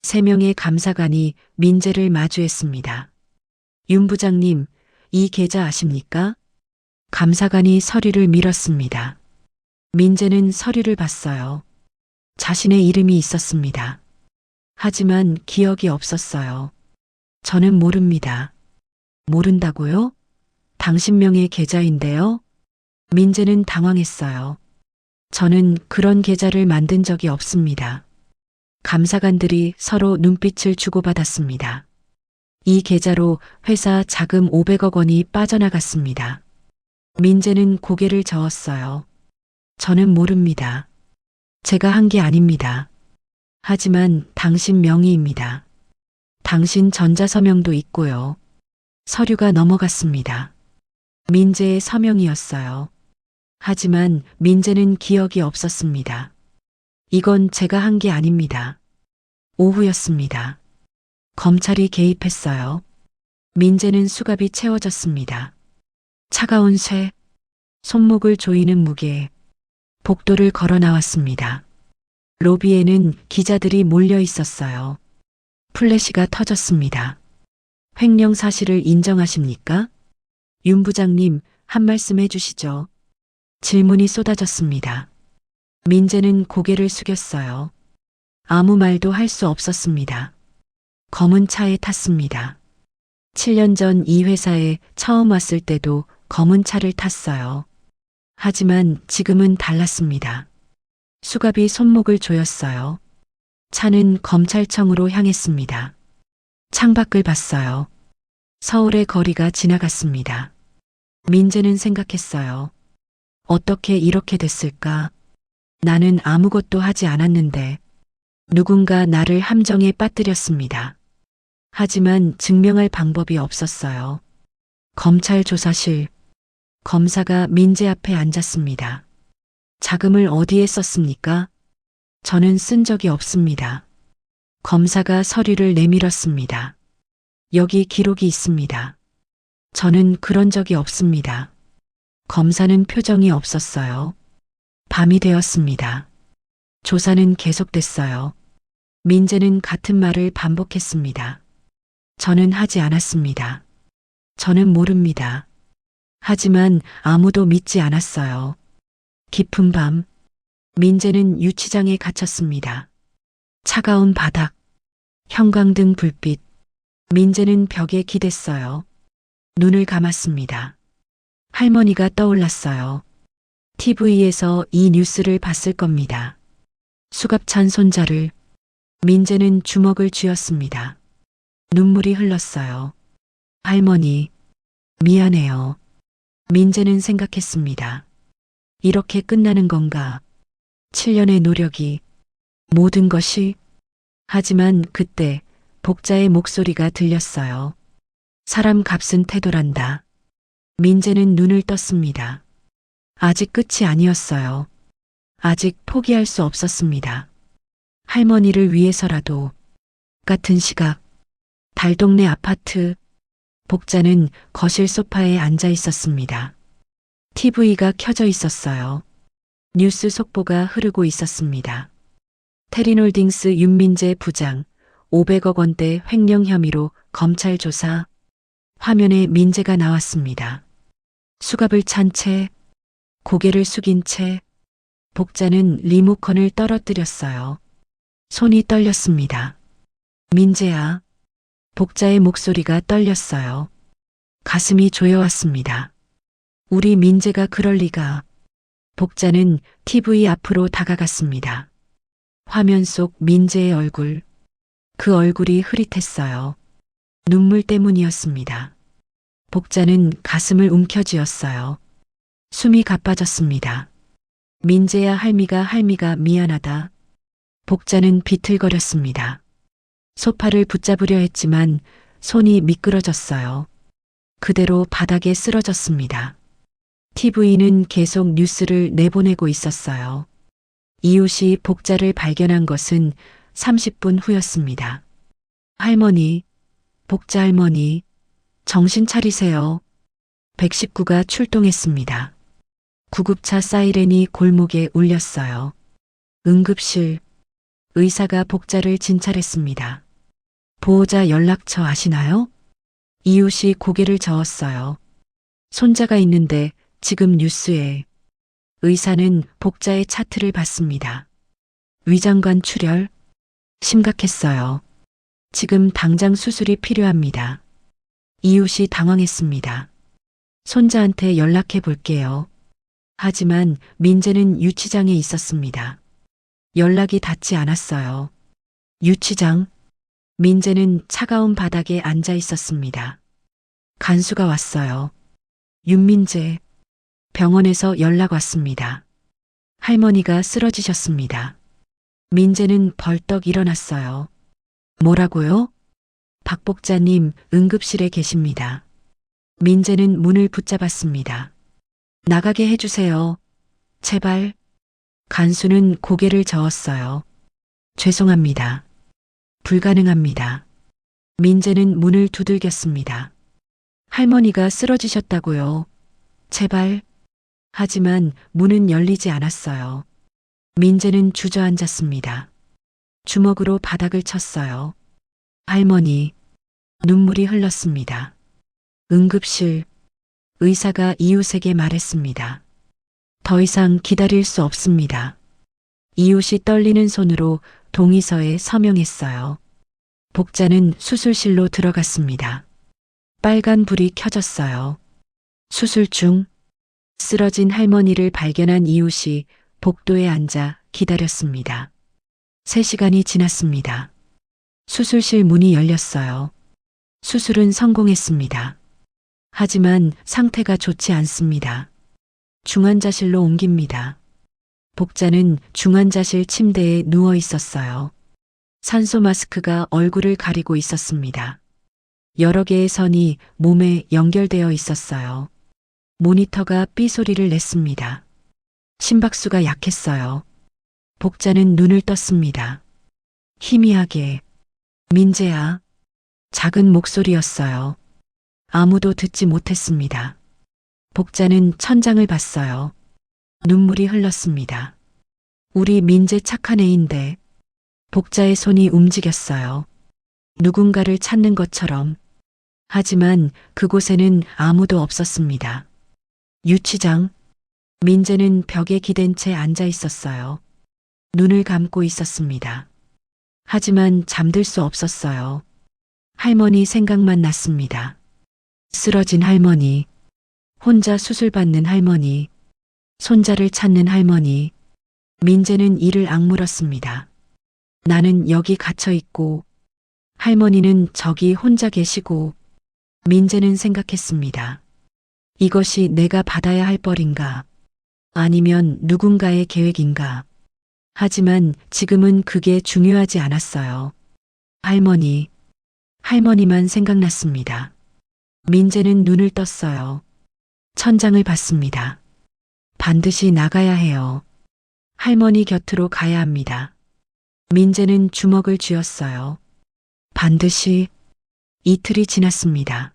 3명의 감사관이 민재를 마주했습니다. 윤 부장님, 이 계좌 아십니까? 감사관이 서류를 밀었습니다. 민재는 서류를 봤어요. 자신의 이름이 있었습니다. 하지만 기억이 없었어요. 저는 모릅니다. 모른다고요? 당신 명의 계좌인데요? 민재는 당황했어요. 저는 그런 계좌를 만든 적이 없습니다. 감사관들이 서로 눈빛을 주고받았습니다. 이 계좌로 회사 자금 500억 원이 빠져나갔습니다. 민재는 고개를 저었어요. 저는 모릅니다. 제가 한 게 아닙니다. 하지만 당신 명의입니다. 당신 전자서명도 있고요. 서류가 넘어갔습니다. 민재의 서명이었어요. 하지만 민재는 기억이 없었습니다. 이건 제가 한 게 아닙니다. 오후였습니다. 검찰이 개입했어요. 민재는 수갑이 채워졌습니다. 차가운 쇠, 손목을 조이는 무게, 복도를 걸어 나왔습니다. 로비에는 기자들이 몰려 있었어요. 플래시가 터졌습니다. 횡령 사실을 인정하십니까? 윤 부장님, 한 말씀 해주시죠. 질문이 쏟아졌습니다. 민재는 고개를 숙였어요. 아무 말도 할 수 없었습니다. 검은 차에 탔습니다. 7년 전 이 회사에 처음 왔을 때도 검은 차를 탔어요. 하지만 지금은 달랐습니다. 수갑이 손목을 조였어요. 차는 검찰청으로 향했습니다. 창밖을 봤어요. 서울의 거리가 지나갔습니다. 민재는 생각했어요. 어떻게 이렇게 됐을까? 나는 아무것도 하지 않았는데 누군가 나를 함정에 빠뜨렸습니다. 하지만 증명할 방법이 없었어요. 검찰 조사실. 검사가 민재 앞에 앉았습니다. 자금을 어디에 썼습니까? 저는 쓴 적이 없습니다. 검사가 서류를 내밀었습니다. 여기 기록이 있습니다. 저는 그런 적이 없습니다. 검사는 표정이 없었어요. 밤이 되었습니다. 조사는 계속됐어요. 민재는 같은 말을 반복했습니다. 저는 하지 않았습니다. 저는 모릅니다. 하지만 아무도 믿지 않았어요. 깊은 밤, 민재는 유치장에 갇혔습니다. 차가운 바닥, 형광등 불빛, 민재는 벽에 기댔어요. 눈을 감았습니다. 할머니가 떠올랐어요. TV에서 이 뉴스를 봤을 겁니다. 수갑찬 손자를, 민재는 주먹을 쥐었습니다. 눈물이 흘렀어요. 할머니, 미안해요. 민재는 생각했습니다. 이렇게 끝나는 건가? 7년의 노력이, 모든 것이. 하지만 그때 복자의 목소리가 들렸어요. 사람 값은 태도란다. 민재는 눈을 떴습니다. 아직 끝이 아니었어요. 아직 포기할 수 없었습니다. 할머니를 위해서라도. 같은 시각, 달동네 아파트. 복자는 거실 소파에 앉아 있었습니다. TV가 켜져 있었어요. 뉴스 속보가 흐르고 있었습니다. 테리놀딩스 윤민재 부장 500억 원대 횡령 혐의로 검찰 조사. 화면에 민재가 나왔습니다. 수갑을 찬 채, 고개를 숙인 채, 복자는 리모컨을 떨어뜨렸어요. 손이 떨렸습니다. 민재야. 복자의 목소리가 떨렸어요. 가슴이 조여왔습니다. 우리 민재가 그럴 리가. 복자는 TV 앞으로 다가갔습니다. 화면 속 민재의 얼굴. 그 얼굴이 흐릿했어요. 눈물 때문이었습니다. 복자는 가슴을 움켜쥐었어요. 숨이 가빠졌습니다. 민재야 할미가 미안하다. 복자는 비틀거렸습니다. 소파를 붙잡으려 했지만 손이 미끄러졌어요. 그대로 바닥에 쓰러졌습니다. TV는 계속 뉴스를 내보내고 있었어요. 이웃이 복자를 발견한 것은 30분 후였습니다. 할머니, 복자 할머니, 정신 차리세요. 119가 출동했습니다. 구급차 사이렌이 골목에 울렸어요. 응급실, 의사가 복자를 진찰했습니다. 보호자 연락처 아시나요? 이웃이 고개를 저었어요. 손자가 있는데 지금 뉴스에. 의사는 복자의 차트를 봤습니다. 위장관 출혈, 심각했어요. 지금 당장 수술이 필요합니다. 이웃이 당황했습니다. 손자한테 연락해 볼게요. 하지만 민재는 유치장에 있었습니다. 연락이 닿지 않았어요. 유치장. 민재는 차가운 바닥에 앉아 있었습니다. 간수가 왔어요. 윤민재. 병원에서 연락 왔습니다. 할머니가 쓰러지셨습니다. 민재는 벌떡 일어났어요. 뭐라고요? 박복자님 응급실에 계십니다. 민재는 문을 붙잡았습니다. 나가게 해주세요. 제발. 간수는 고개를 저었어요. 죄송합니다. 불가능합니다. 민재는 문을 두들겼습니다. 할머니가 쓰러지셨다고요. 제발. 하지만 문은 열리지 않았어요. 민재는 주저앉았습니다. 주먹으로 바닥을 쳤어요. 할머니. 눈물이 흘렀습니다. 응급실. 의사가 이웃에게 말했습니다. 더 이상 기다릴 수 없습니다. 이웃이 떨리는 손으로 동의서에 서명했어요. 복자는 수술실로 들어갔습니다. 빨간 불이 켜졌어요. 수술 중 쓰러진 할머니를 발견한 이웃이 복도에 앉아 기다렸습니다. 3시간이 지났습니다. 수술실 문이 열렸어요. 수술은 성공했습니다. 하지만 상태가 좋지 않습니다. 중환자실로 옮깁니다. 복자는 중환자실 침대에 누워 있었어요. 산소 마스크가 얼굴을 가리고 있었습니다. 여러 개의 선이 몸에 연결되어 있었어요. 모니터가 삐 소리를 냈습니다. 심박수가 약했어요. 복자는 눈을 떴습니다. 희미하게. 민재야. 작은 목소리였어요. 아무도 듣지 못했습니다. 복자는 천장을 봤어요. 눈물이 흘렀습니다. 우리 민재 착한 애인데. 복자의 손이 움직였어요. 누군가를 찾는 것처럼. 하지만 그곳에는 아무도 없었습니다. 유치장. 민재는 벽에 기댄 채 앉아 있었어요. 눈을 감고 있었습니다. 하지만 잠들 수 없었어요. 할머니 생각만 났습니다. 쓰러진 할머니, 혼자 수술받는 할머니, 손자를 찾는 할머니. 민재는 이를 악물었습니다. 나는 여기 갇혀 있고, 할머니는 저기 혼자 계시고. 민재는 생각했습니다. 이것이 내가 받아야 할 벌인가? 아니면 누군가의 계획인가? 하지만 지금은 그게 중요하지 않았어요. 할머니만 생각났습니다. 민재는 눈을 떴어요. 천장을 봤습니다. 반드시 나가야 해요. 할머니 곁으로 가야 합니다. 민재는 주먹을 쥐었어요. 반드시. 이틀이 지났습니다.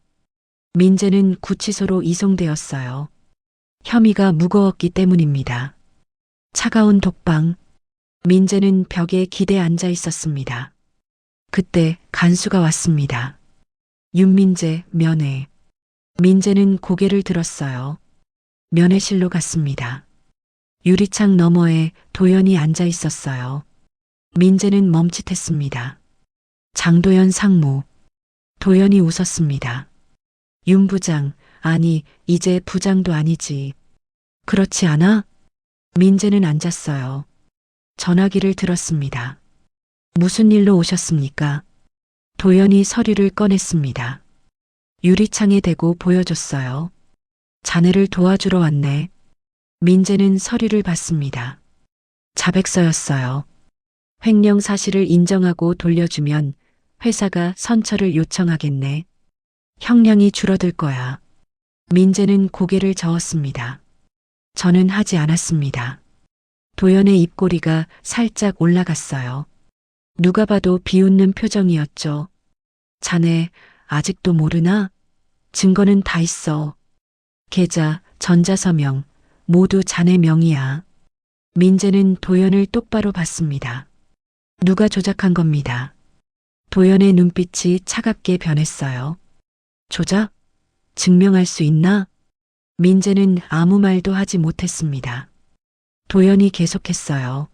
민재는 구치소로 이송되었어요. 혐의가 무거웠기 때문입니다. 차가운 독방. 민재는 벽에 기대 앉아 있었습니다. 그때 간수가 왔습니다. 윤민재, 면회. 민재는 고개를 들었어요. 면회실로 갔습니다. 유리창 너머에 도연이 앉아 있었어요. 민재는 멈칫했습니다. 장도연 상무. 도연이 웃었습니다. 윤 부장, 아니, 이제 부장도 아니지. 그렇지 않아? 민재는 앉았어요. 전화기를 들었습니다. 무슨 일로 오셨습니까? 도연이 서류를 꺼냈습니다. 유리창에 대고 보여줬어요. 자네를 도와주러 왔네. 민재는 서류를 봤습니다. 자백서였어요. 횡령 사실을 인정하고 돌려주면 회사가 선처를 요청하겠네. 형량이 줄어들 거야. 민재는 고개를 저었습니다. 저는 하지 않았습니다. 도연의 입꼬리가 살짝 올라갔어요. 누가 봐도 비웃는 표정이었죠. 자네 아직도 모르나? 증거는 다 있어. 계좌, 전자서명 모두 자네 명의야. 민재는 도연을 똑바로 봤습니다. 누가 조작한 겁니다. 도연의 눈빛이 차갑게 변했어요. 조작? 증명할 수 있나? 민재는 아무 말도 하지 못했습니다. 도연이 계속했어요.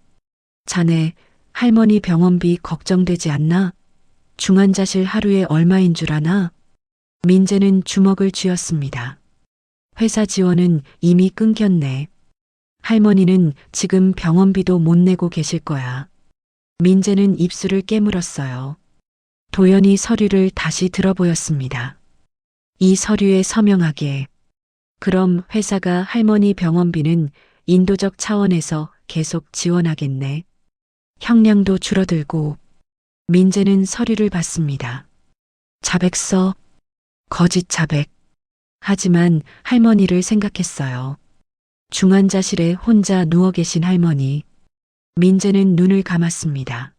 자네 할머니 병원비 걱정되지 않나? 중환자실 하루에 얼마인 줄 아나? 민재는 주먹을 쥐었습니다. 회사 지원은 이미 끊겼네. 할머니는 지금 병원비도 못 내고 계실 거야. 민재는 입술을 깨물었어요. 도연이 서류를 다시 들어보였습니다. 이 서류에 서명하게. 그럼 회사가 할머니 병원비는 인도적 차원에서 계속 지원하겠네. 형량도 줄어들고. 민재는 서류를 봤습니다. 자백서, 거짓 자백. 하지만 할머니를 생각했어요. 중환자실에 혼자 누워 계신 할머니. 민재는 눈을 감았습니다.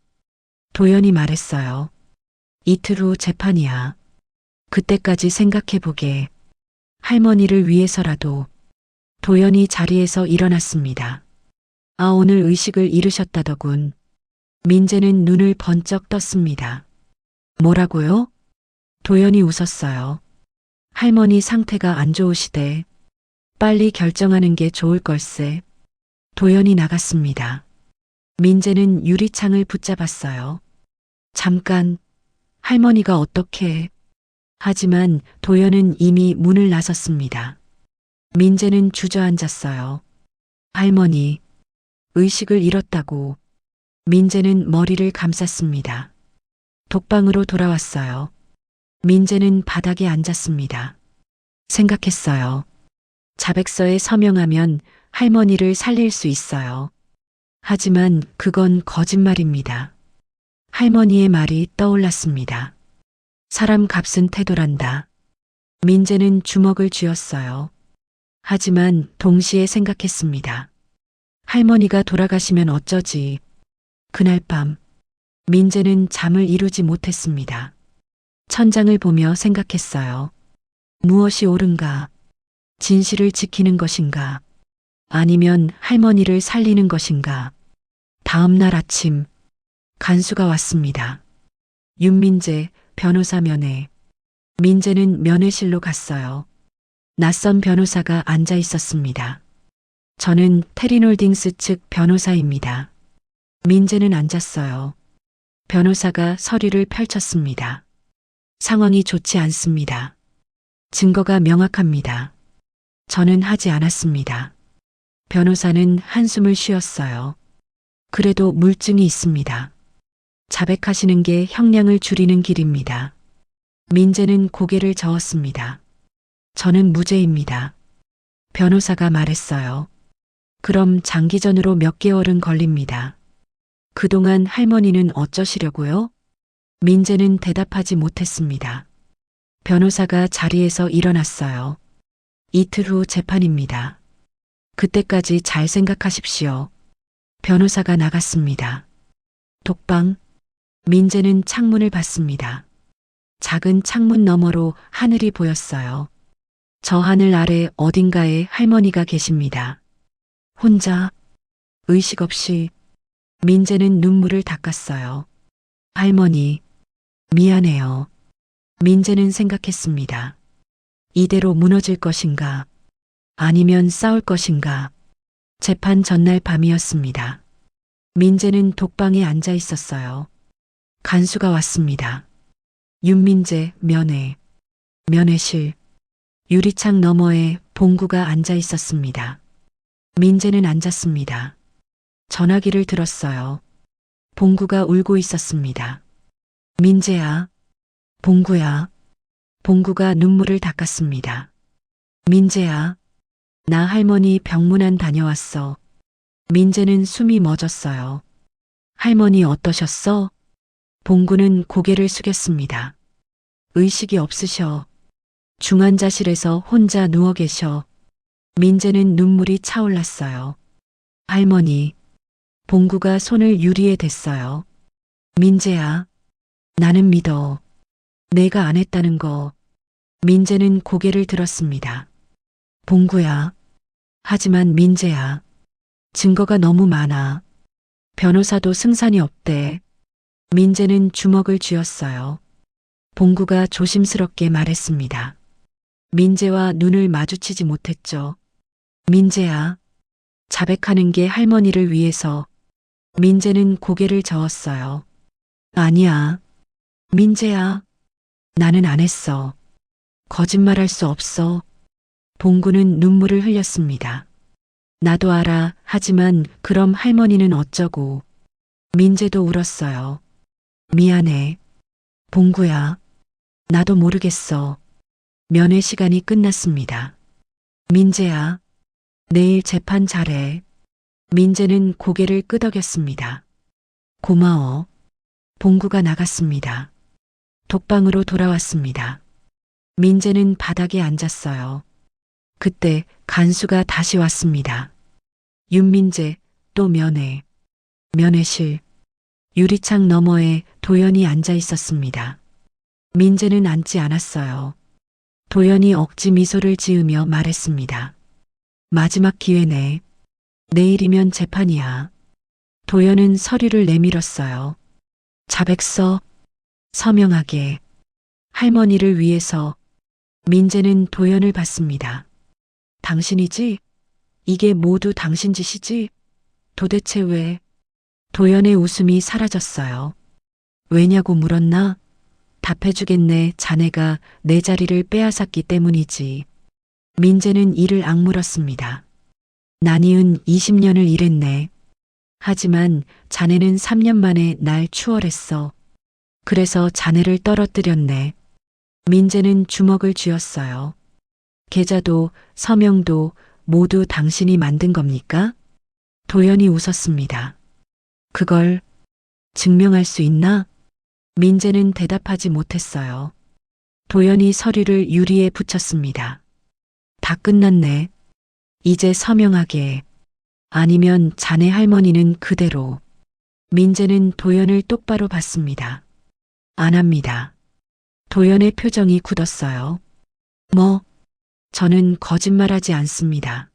도연이 말했어요. 이틀 후 재판이야. 그때까지 생각해보게. 할머니를 위해서라도. 도연이 자리에서 일어났습니다. 아, 오늘 의식을 잃으셨다더군. 민재는 눈을 번쩍 떴습니다. 뭐라고요? 도연이 웃었어요. 할머니 상태가 안 좋으시대. 빨리 결정하는 게 좋을 걸세. 도연이 나갔습니다. 민재는 유리창을 붙잡았어요. 잠깐, 할머니가 어떻게. 하지만 도연은 이미 문을 나섰습니다. 민재는 주저앉았어요. 할머니, 의식을 잃었다고. 민재는 머리를 감쌌습니다. 독방으로 돌아왔어요. 민재는 바닥에 앉았습니다. 생각했어요. 자백서에 서명하면 할머니를 살릴 수 있어요. 하지만 그건 거짓말입니다. 할머니의 말이 떠올랐습니다. 사람 값은 태도란다. 민재는 주먹을 쥐었어요. 하지만 동시에 생각했습니다. 할머니가 돌아가시면 어쩌지. 그날 밤 민재는 잠을 이루지 못했습니다. 천장을 보며 생각했어요. 무엇이 옳은가? 진실을 지키는 것인가? 아니면 할머니를 살리는 것인가? 다음 날 아침, 간수가 왔습니다. 윤민재 변호사 면회. 민재는 면회실로 갔어요. 낯선 변호사가 앉아 있었습니다. 저는 테리놀딩스 측 변호사입니다. 민재는 앉았어요. 변호사가 서류를 펼쳤습니다. 상황이 좋지 않습니다. 증거가 명확합니다. 저는 하지 않았습니다. 변호사는 한숨을 쉬었어요. 그래도 물증이 있습니다. 자백하시는 게 형량을 줄이는 길입니다. 민재는 고개를 저었습니다. 저는 무죄입니다. 변호사가 말했어요. 그럼 장기전으로 몇 개월은 걸립니다. 그동안 할머니는 어쩌시려고요? 민재는 대답하지 못했습니다. 변호사가 자리에서 일어났어요. 이틀 후 재판입니다. 그때까지 잘 생각하십시오. 변호사가 나갔습니다. 독방. 민재는 창문을 봤습니다. 작은 창문 너머로 하늘이 보였어요. 저 하늘 아래 어딘가에 할머니가 계십니다. 혼자, 의식 없이. 민재는 눈물을 닦았어요. 할머니, 미안해요. 민재는 생각했습니다. 이대로 무너질 것인가? 아니면 싸울 것인가? 재판 전날 밤이었습니다. 민재는 독방에 앉아 있었어요. 간수가 왔습니다. 윤민재 면회. 면회실. 유리창 너머에 봉구가 앉아 있었습니다. 민재는 앉았습니다. 전화기를 들었어요. 봉구가 울고 있었습니다. 민재야. 봉구야. 봉구가 눈물을 닦았습니다. 민재야. 나 할머니 병문안 다녀왔어. 민재는 숨이 멎었어요. 할머니 어떠셨어? 봉구는 고개를 숙였습니다. 의식이 없으셔. 중환자실에서 혼자 누워 계셔. 민재는 눈물이 차올랐어요. 할머니. 봉구가 손을 유리에 댔어요. 민재야. 나는 믿어. 내가 안 했다는 거. 민재는 고개를 들었습니다. 봉구야. 하지만 민재야. 증거가 너무 많아. 변호사도 승산이 없대. 민재는 주먹을 쥐었어요. 봉구가 조심스럽게 말했습니다. 민재와 눈을 마주치지 못했죠. 민재야. 자백하는 게 할머니를 위해서. 민재는 고개를 저었어요. 아니야. 민재야. 나는 안 했어. 거짓말할 수 없어. 봉구는 눈물을 흘렸습니다. 나도 알아. 하지만 그럼 할머니는 어쩌고. 민재도 울었어요. 미안해. 봉구야. 나도 모르겠어. 면회 시간이 끝났습니다. 민재야. 내일 재판 잘해. 민재는 고개를 끄덕였습니다. 고마워. 봉구가 나갔습니다. 독방으로 돌아왔습니다. 민재는 바닥에 앉았어요. 그때 간수가 다시 왔습니다. 윤민재, 또 면회. 면회실. 유리창 너머에 도연이 앉아 있었습니다. 민재는 앉지 않았어요. 도연이 억지 미소를 지으며 말했습니다. 마지막 기회네. 내일이면 재판이야. 도연은 서류를 내밀었어요. 자백서. 서명하게. 할머니를 위해서. 민재는 도연을 봤습니다. 당신이지? 이게 모두 당신 짓이지? 도대체 왜? 도연의 웃음이 사라졌어요. 왜냐고 물었나? 답해주겠네. 자네가 내 자리를 빼앗았기 때문이지. 민재는 이를 악물었습니다. 난이은 20년을 일했네. 하지만 자네는 3년 만에 날 추월했어. 그래서 자네를 떨어뜨렸네. 민재는 주먹을 쥐었어요. 계좌도 서명도 모두 당신이 만든 겁니까? 도연이 웃었습니다. 그걸 증명할 수 있나? 민재는 대답하지 못했어요. 도연이 서류를 유리에 붙였습니다. 다 끝났네. 이제 서명하게. 아니면 자네 할머니는 그대로. 민재는 도연을 똑바로 봤습니다. 안 합니다. 도연의 표정이 굳었어요. 저는 거짓말하지 않습니다.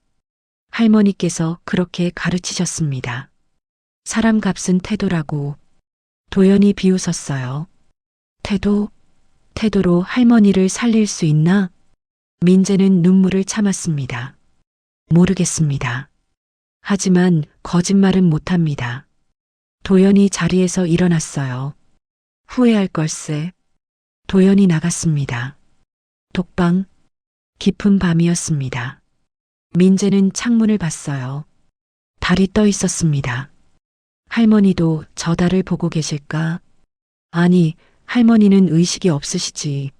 할머니께서 그렇게 가르치셨습니다. 사람 값은 태도라고. 도연이 비웃었어요. 태도로 할머니를 살릴 수 있나? 민재는 눈물을 참았습니다. 모르겠습니다. 하지만 거짓말은 못합니다. 도연이 자리에서 일어났어요. 후회할 걸세. 도연이 나갔습니다. 독방. 깊은 밤이었습니다. 민재는 창문을 봤어요. 달이 떠 있었습니다. 할머니도 저 달을 보고 계실까? 아니, 할머니는 의식이 없으시지.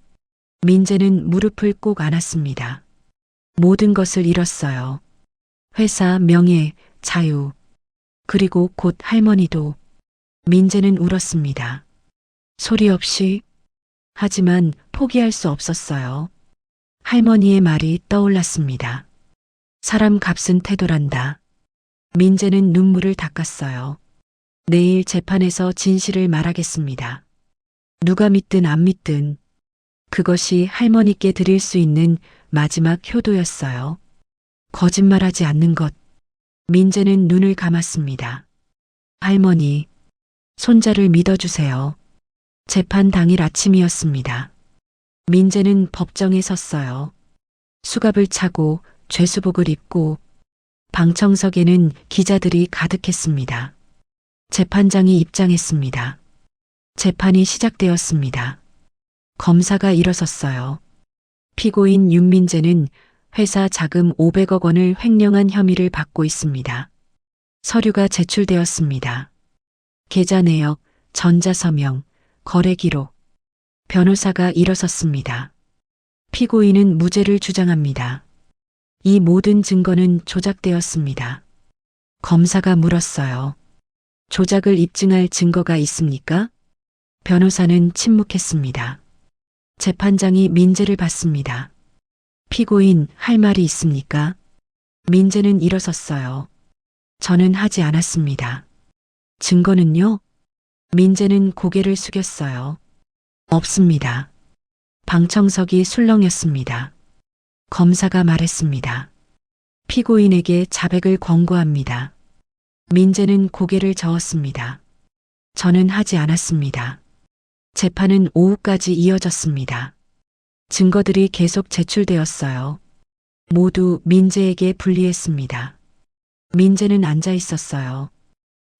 민재는 무릎을 꼭 안았습니다. 모든 것을 잃었어요. 회사, 명예, 자유. 그리고 곧 할머니도. 민재는 울었습니다. 소리 없이. 하지만 포기할 수 없었어요. 할머니의 말이 떠올랐습니다. 사람 값은 태도란다. 민재는 눈물을 닦았어요. 내일 재판에서 진실을 말하겠습니다. 누가 믿든 안 믿든 그것이 할머니께 드릴 수 있는 마지막 효도였어요. 거짓말하지 않는 것. 민재는 눈을 감았습니다. 할머니, 손자를 믿어주세요. 재판 당일 아침이었습니다. 민재는 법정에 섰어요. 수갑을 차고 죄수복을 입고 방청석에는 기자들이 가득했습니다. 재판장이 입장했습니다. 재판이 시작되었습니다. 검사가 일어섰어요. 피고인 윤민재는 회사 자금 500억 원을 횡령한 혐의를 받고 있습니다. 서류가 제출되었습니다. 계좌 내역, 전자서명, 거래 기록. 변호사가 일어섰습니다. 피고인은 무죄를 주장합니다. 이 모든 증거는 조작되었습니다. 검사가 물었어요. 조작을 입증할 증거가 있습니까? 변호사는 침묵했습니다. 재판장이 민재를 봤습니다. 피고인, 할 말이 있습니까? 민재는 일어섰어요. 저는 하지 않았습니다. 증거는요? 민재는 고개를 숙였어요. 없습니다. 방청석이 술렁였습니다. 검사가 말했습니다. 피고인에게 자백을 권고합니다. 민재는 고개를 저었습니다. 저는 하지 않았습니다. 재판은 오후까지 이어졌습니다. 증거들이 계속 제출되었어요. 모두 민재에게 불리했습니다. 민재는 앉아 있었어요.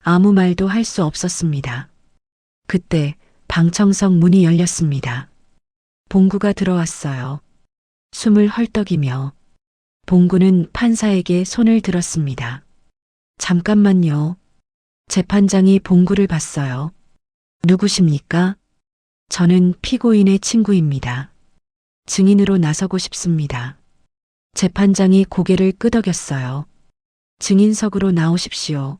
아무 말도 할 수 없었습니다. 그때 방청석 문이 열렸습니다. 봉구가 들어왔어요. 숨을 헐떡이며 봉구는 판사에게 손을 들었습니다. 잠깐만요. 재판장이 봉구를 봤어요. 누구십니까? 저는 피고인의 친구입니다. 증인으로 나서고 싶습니다. 재판장이 고개를 끄덕였어요. 증인석으로 나오십시오.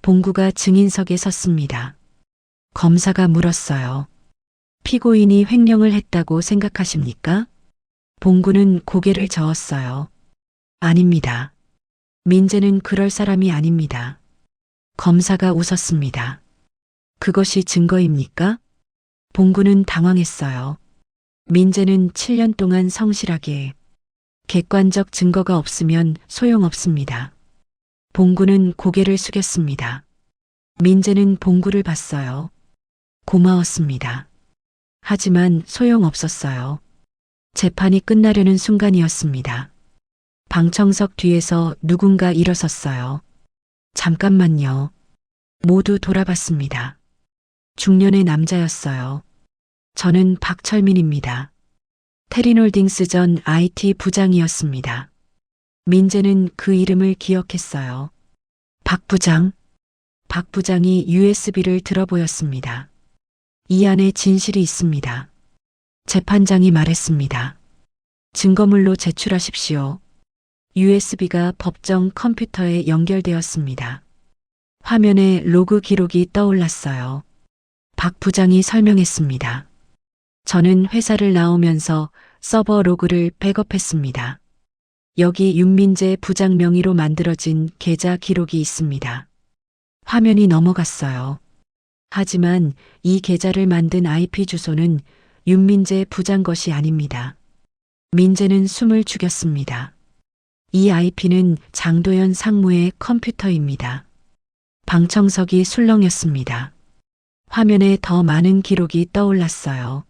봉구가 증인석에 섰습니다. 검사가 물었어요. 피고인이 횡령을 했다고 생각하십니까? 봉구는 고개를 저었어요. 아닙니다. 민재는 그럴 사람이 아닙니다. 검사가 웃었습니다. 그것이 증거입니까? 봉구는 당황했어요. 민재는 7년 동안 성실하게 객관적 증거가 없으면 소용없습니다. 봉구는 고개를 숙였습니다. 민재는 봉구를 봤어요. 고마웠습니다. 하지만 소용없었어요. 재판이 끝나려는 순간이었습니다. 방청석 뒤에서 누군가 일어섰어요. 잠깐만요. 모두 돌아봤습니다. 중년의 남자였어요. 저는 박철민입니다. 테린홀딩스 전 IT 부장이었습니다. 민재는 그 이름을 기억했어요. 박 부장. 박 부장이 USB를 들어보였습니다. 이 안에 진실이 있습니다. 재판장이 말했습니다. 증거물로 제출하십시오. USB가 법정 컴퓨터에 연결되었습니다. 화면에 로그 기록이 떠올랐어요. 박 부장이 설명했습니다. 저는 회사를 나오면서 서버 로그를 백업했습니다. 여기 윤민재 부장 명의로 만들어진 계좌 기록이 있습니다. 화면이 넘어갔어요. 하지만 이 계좌를 만든 IP 주소는 윤민재 부장 것이 아닙니다. 민재는 숨을 죽였습니다. 이 IP는 장도연 상무의 컴퓨터입니다. 방청석이 술렁였습니다. 화면에 더 많은 기록이 떠올랐어요.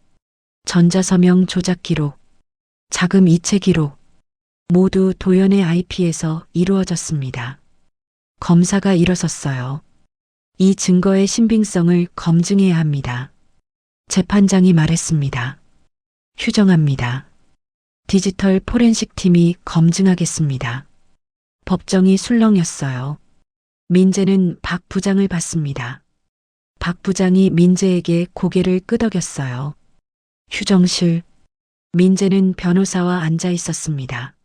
전자서명 조작 기록, 자금 이체 기록, 모두 도연의 IP에서 이루어졌습니다. 검사가 일어섰어요. 이 증거의 신빙성을 검증해야 합니다. 재판장이 말했습니다. 휴정합니다. 디지털 포렌식 팀이 검증하겠습니다. 법정이 술렁였어요. 민재는 박 부장을 봤습니다. 박 부장이 민재에게 고개를 끄덕였어요. 휴정실. 민재는 변호사와 앉아 있었습니다.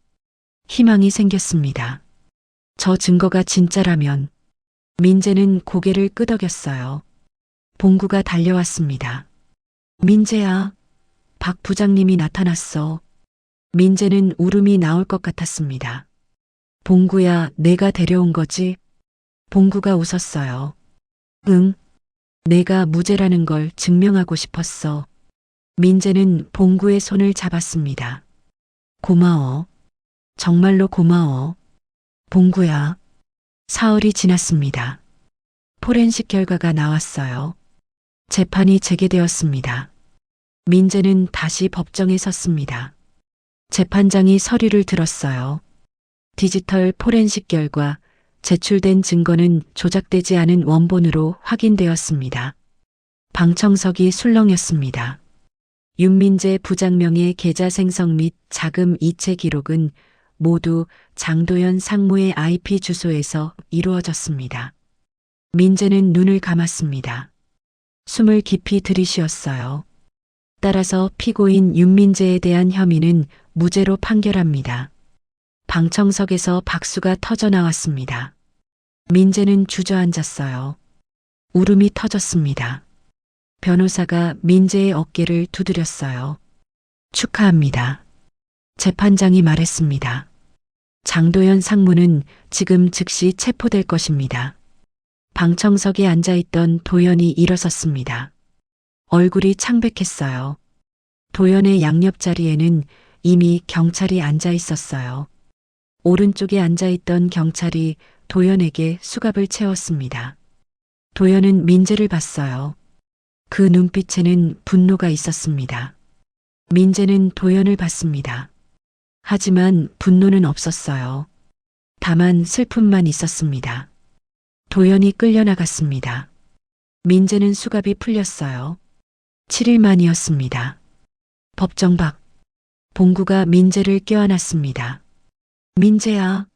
희망이 생겼습니다. 저 증거가 진짜라면. 민재는 고개를 끄덕였어요. 봉구가 달려왔습니다. 민재야, 박 부장님이 나타났어. 민재는 울음이 나올 것 같았습니다. 봉구야, 내가 데려온 거지? 봉구가 웃었어요. 응, 내가 무죄라는 걸 증명하고 싶었어. 민재는 봉구의 손을 잡았습니다. 고마워. 정말로 고마워. 봉구야. 사흘이 지났습니다. 포렌식 결과가 나왔어요. 재판이 재개되었습니다. 민재는 다시 법정에 섰습니다. 재판장이 서류를 들었어요. 디지털 포렌식 결과, 제출된 증거는 조작되지 않은 원본으로 확인되었습니다. 방청석이 술렁였습니다. 윤민재 부장명의 계좌 생성 및 자금 이체 기록은 모두 장도연 상무의 IP 주소에서 이루어졌습니다. 민재는 눈을 감았습니다. 숨을 깊이 들이쉬었어요. 따라서 피고인 윤민재에 대한 혐의는 무죄로 판결합니다. 방청석에서 박수가 터져 나왔습니다. 민재는 주저앉았어요. 울음이 터졌습니다. 변호사가 민재의 어깨를 두드렸어요. 축하합니다. 재판장이 말했습니다. 장도연 상무는 지금 즉시 체포될 것입니다. 방청석에 앉아있던 도연이 일어섰습니다. 얼굴이 창백했어요. 도연의 양옆 자리에는 이미 경찰이 앉아 있었어요. 오른쪽에 앉아있던 경찰이 도연에게 수갑을 채웠습니다. 도연은 민재를 봤어요. 그 눈빛에는 분노가 있었습니다. 민재는 도연을 봤습니다. 하지만 분노는 없었어요. 다만 슬픔만 있었습니다. 도연이 끌려나갔습니다. 민재는 수갑이 풀렸어요. 7일 만이었습니다. 법정 밖. 봉구가 민재를 껴안았습니다. 민재야,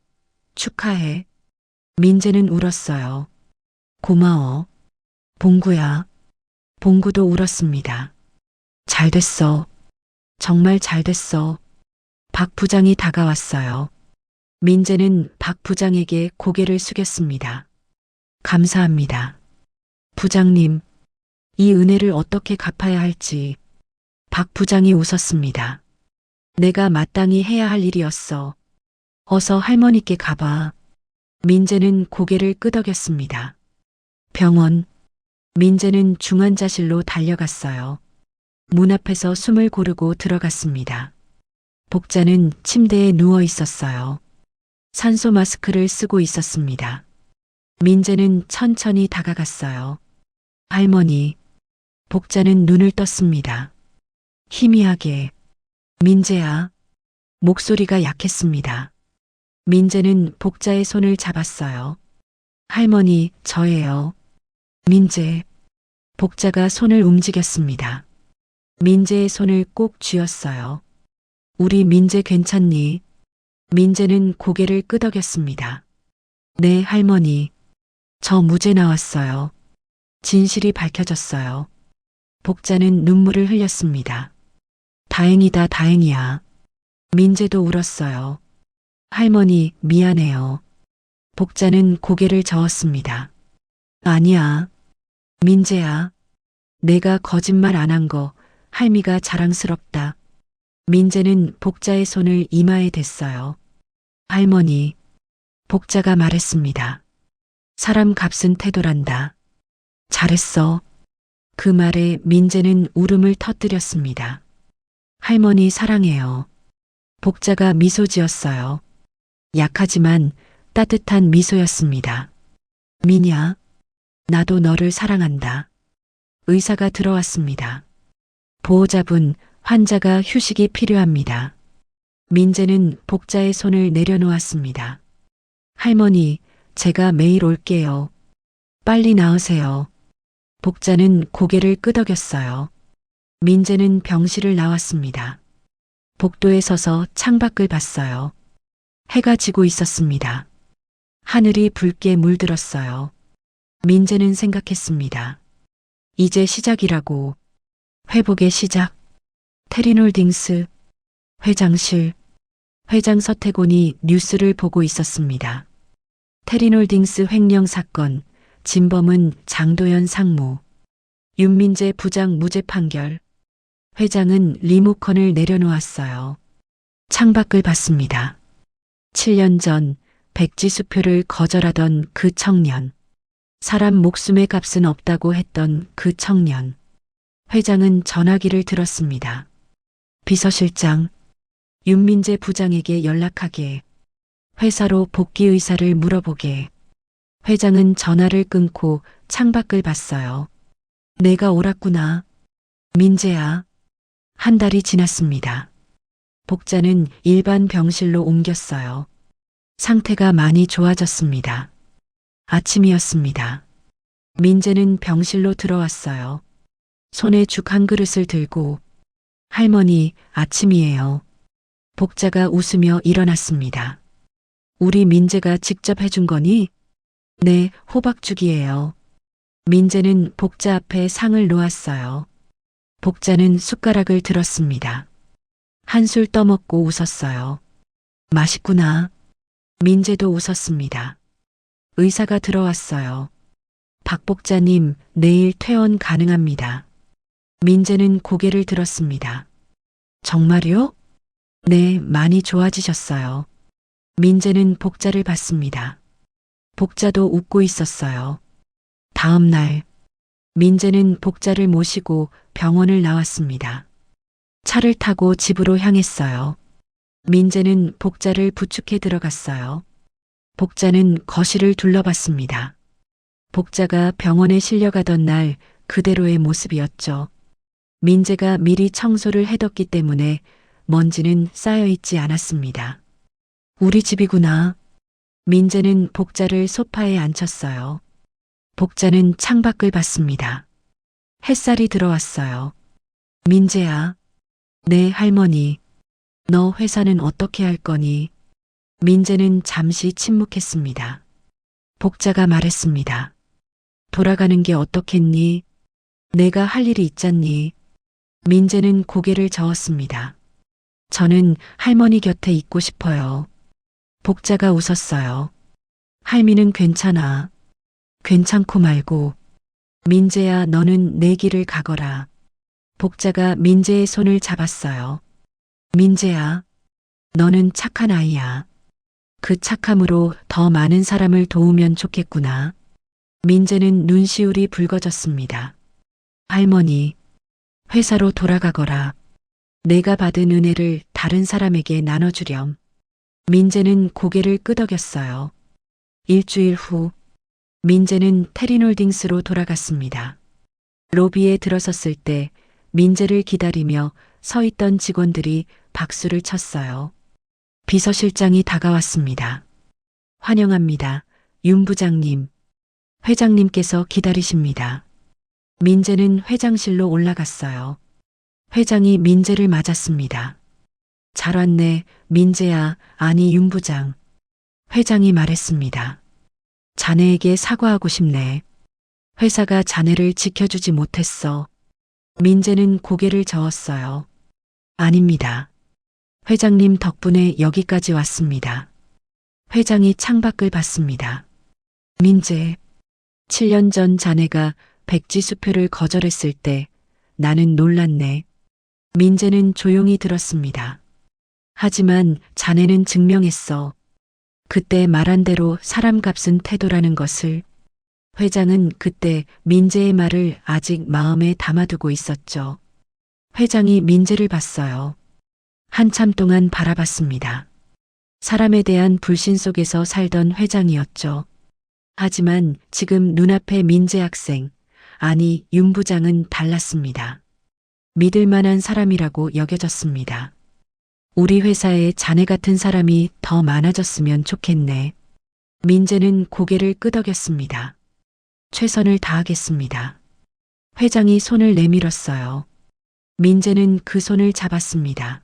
축하해. 민재는 울었어요. 고마워. 봉구야. 봉구도 울었습니다. 잘 됐어. 정말 잘 됐어. 박 부장이 다가왔어요. 민재는 박 부장에게 고개를 숙였습니다. 감사합니다. 부장님, 이 은혜를 어떻게 갚아야 할지. 박 부장이 웃었습니다. 내가 마땅히 해야 할 일이었어. 어서 할머니께 가봐. 민재는 고개를 끄덕였습니다. 병원. 민재는 중환자실로 달려갔어요. 문 앞에서 숨을 고르고 들어갔습니다. 복자는 침대에 누워 있었어요. 산소 마스크를 쓰고 있었습니다. 민재는 천천히 다가갔어요. 할머니. 복자는 눈을 떴습니다. 희미하게. 민재야. 목소리가 약했습니다. 민재는 복자의 손을 잡았어요. 할머니, 저예요. 민재. 복자가 손을 움직였습니다. 민재의 손을 꼭 쥐었어요. 우리 민재 괜찮니? 민재는 고개를 끄덕였습니다. 네, 할머니. 저 무죄 나왔어요. 진실이 밝혀졌어요. 복자는 눈물을 흘렸습니다. 다행이다, 다행이야. 민재도 울었어요. 할머니, 미안해요. 복자는 고개를 저었습니다. 아니야. 민재야. 내가 거짓말 안 한 거 할미가 자랑스럽다. 민재는 복자의 손을 이마에 댔어요. 할머니. 복자가 말했습니다. 사람 값은 태도란다. 잘했어. 그 말에 민재는 울음을 터뜨렸습니다. 할머니 사랑해요. 복자가 미소 지었어요. 약하지만 따뜻한 미소였습니다. 미냐, 나도 너를 사랑한다. 의사가 들어왔습니다. 보호자분, 환자가 휴식이 필요합니다. 민재는 복자의 손을 내려놓았습니다. 할머니, 제가 매일 올게요. 빨리 나으세요. 복자는 고개를 끄덕였어요. 민재는 병실을 나왔습니다. 복도에 서서 창밖을 봤어요. 해가 지고 있었습니다. 하늘이 붉게 물들었어요. 민재는 생각했습니다. 이제 시작이라고. 회복의 시작. 테리놀딩스. 회장실. 회장 서태곤이 뉴스를 보고 있었습니다. 테리놀딩스 횡령 사건. 진범은 장도연 상무. 윤민재 부장 무죄 판결. 회장은 리모컨을 내려놓았어요. 창밖을 봤습니다. 7년 전 백지수표를 거절하던 그 청년. 사람 목숨의 값은 없다고 했던 그 청년. 회장은 전화기를 들었습니다. 비서실장, 윤민재 부장에게 연락하게. 회사로 복귀 의사를 물어보게. 회장은 전화를 끊고 창밖을 봤어요. 내가 옳았구나. 민재야. 한 달이 지났습니다. 복자는 일반 병실로 옮겼어요. 상태가 많이 좋아졌습니다. 아침이었습니다. 민재는 병실로 들어왔어요. 손에 죽 한 그릇을 들고 할머니, 아침이에요. 복자가 웃으며 일어났습니다. 우리 민재가 직접 해준 거니? 네, 호박죽이에요. 민재는 복자 앞에 상을 놓았어요. 복자는 숟가락을 들었습니다. 한술 떠먹고 웃었어요. 맛있구나. 민재도 웃었습니다. 의사가 들어왔어요. 박 복자님, 내일 퇴원 가능합니다. 민재는 고개를 들었습니다. 정말요? 네, 많이 좋아지셨어요. 민재는 복자를 봤습니다. 복자도 웃고 있었어요. 다음 날, 민재는 복자를 모시고 병원을 나왔습니다. 차를 타고 집으로 향했어요. 민재는 복자를 부축해 들어갔어요. 복자는 거실을 둘러봤습니다. 복자가 병원에 실려가던 날 그대로의 모습이었죠. 민재가 미리 청소를 해뒀기 때문에 먼지는 쌓여있지 않았습니다. 우리 집이구나. 민재는 복자를 소파에 앉혔어요. 복자는 창밖을 봤습니다. 햇살이 들어왔어요. 민재야. 네, 할머니. 너 회사는 어떻게 할 거니? 민재는 잠시 침묵했습니다. 복자가 말했습니다. 돌아가는 게 어떻겠니? 내가 할 일이 있잖니. 민재는 고개를 저었습니다. 저는 할머니 곁에 있고 싶어요. 복자가 웃었어요. 할미는 괜찮아. 괜찮고 말고. 민재야, 너는 내 길을 가거라. 복자가 민재의 손을 잡았어요. 민재야, 너는 착한 아이야. 그 착함으로 더 많은 사람을 도우면 좋겠구나. 민재는 눈시울이 붉어졌습니다. 할머니, 회사로 돌아가거라. 내가 받은 은혜를 다른 사람에게 나눠주렴. 민재는 고개를 끄덕였어요. 일주일 후, 민재는 테리놀딩스로 돌아갔습니다. 로비에 들어섰을 때 민재를 기다리며 서 있던 직원들이 박수를 쳤어요. 비서실장이 다가왔습니다. 환영합니다. 윤 부장님. 회장님께서 기다리십니다. 민재는 회장실로 올라갔어요. 회장이 민재를 맞았습니다. 잘 왔네, 민재야. 아니, 윤 부장. 회장이 말했습니다. 자네에게 사과하고 싶네. 회사가 자네를 지켜주지 못했어. 민재는 고개를 저었어요. 아닙니다. 회장님 덕분에 여기까지 왔습니다. 회장이 창밖을 봤습니다. 민재, 7년 전 자네가 백지수표를 거절했을 때 나는 놀랐네. 민재는 조용히 들었습니다. 하지만 자네는 증명했어. 그때 말한 대로 사람 값은 태도라는 것을. 회장은 그때 민재의 말을 아직 마음에 담아두고 있었죠. 회장이 민재를 봤어요. 한참 동안 바라봤습니다. 사람에 대한 불신 속에서 살던 회장이었죠. 하지만 지금 눈앞의 민재 학생, 아니 윤 부장은 달랐습니다. 믿을 만한 사람이라고 여겨졌습니다. 우리 회사에 자네 같은 사람이 더 많아졌으면 좋겠네. 민재는 고개를 끄덕였습니다. 최선을 다하겠습니다. 회장이 손을 내밀었어요. 민재는 그 손을 잡았습니다.